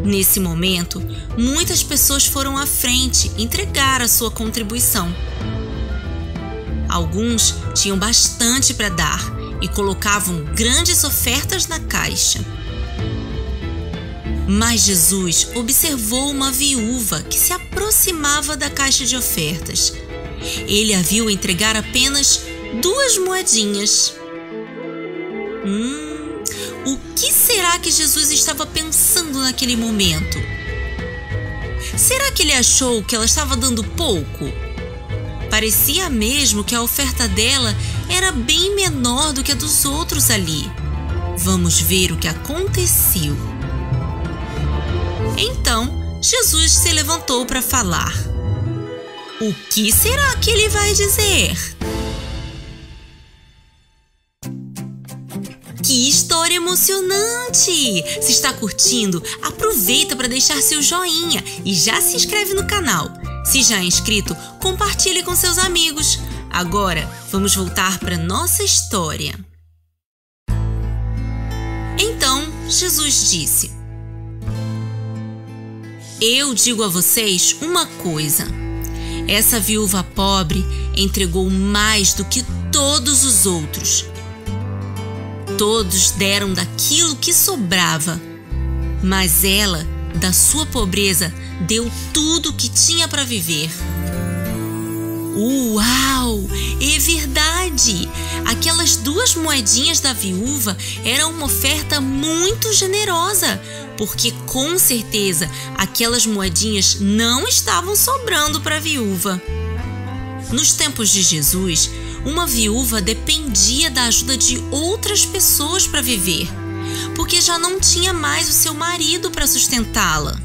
Nesse momento, muitas pessoas foram à frente entregar a sua contribuição. Alguns tinham bastante para dar e colocavam grandes ofertas na caixa. Mas Jesus observou uma viúva que se aproximava da caixa de ofertas. Ele a viu entregar apenas 2 moedinhas. O que será que Jesus estava pensando naquele momento? Será que ele achou que ela estava dando pouco? Parecia mesmo que a oferta dela era bem menor do que a dos outros ali. Vamos ver o que aconteceu. Então, Jesus se levantou para falar. O que será que ele vai dizer? Que história emocionante! Se está curtindo, aproveita para deixar seu joinha e já se inscreve no canal. Se já é inscrito, compartilhe com seus amigos. Agora, vamos voltar para nossa história. Jesus disse: Eu digo a vocês uma coisa. Essa viúva pobre entregou mais do que todos os outros. Todos deram daquilo que sobrava, mas ela, da sua pobreza, deu tudo o que tinha para viver. Uau! É verdade! Aquelas 2 moedinhas da viúva eram uma oferta muito generosa, porque com certeza aquelas moedinhas não estavam sobrando para a viúva. Nos tempos de Jesus, uma viúva dependia da ajuda de outras pessoas para viver, porque já não tinha mais o seu marido para sustentá-la.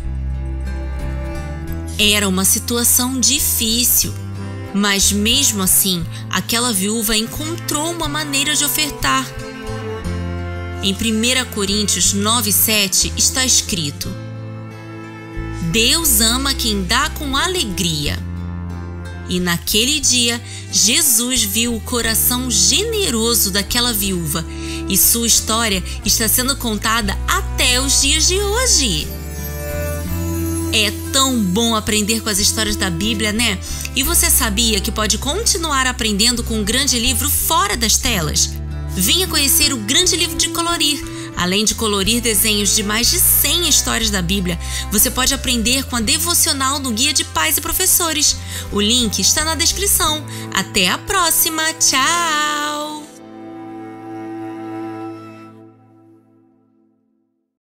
Era uma situação difícil, mas mesmo assim, aquela viúva encontrou uma maneira de ofertar. Em 1 Coríntios 9:7 está escrito: Deus ama quem dá com alegria. E naquele dia, Jesus viu o coração generoso daquela viúva e sua história está sendo contada até os dias de hoje. É tão bom aprender com as histórias da Bíblia, né? E você sabia que pode continuar aprendendo com o Grande Livro fora das telas? Venha conhecer o Grande Livro de Colorir. Além de colorir desenhos de mais de 100 histórias da Bíblia, você pode aprender com a devocional no Guia de Pais e Professores. O link está na descrição. Até a próxima! Tchau!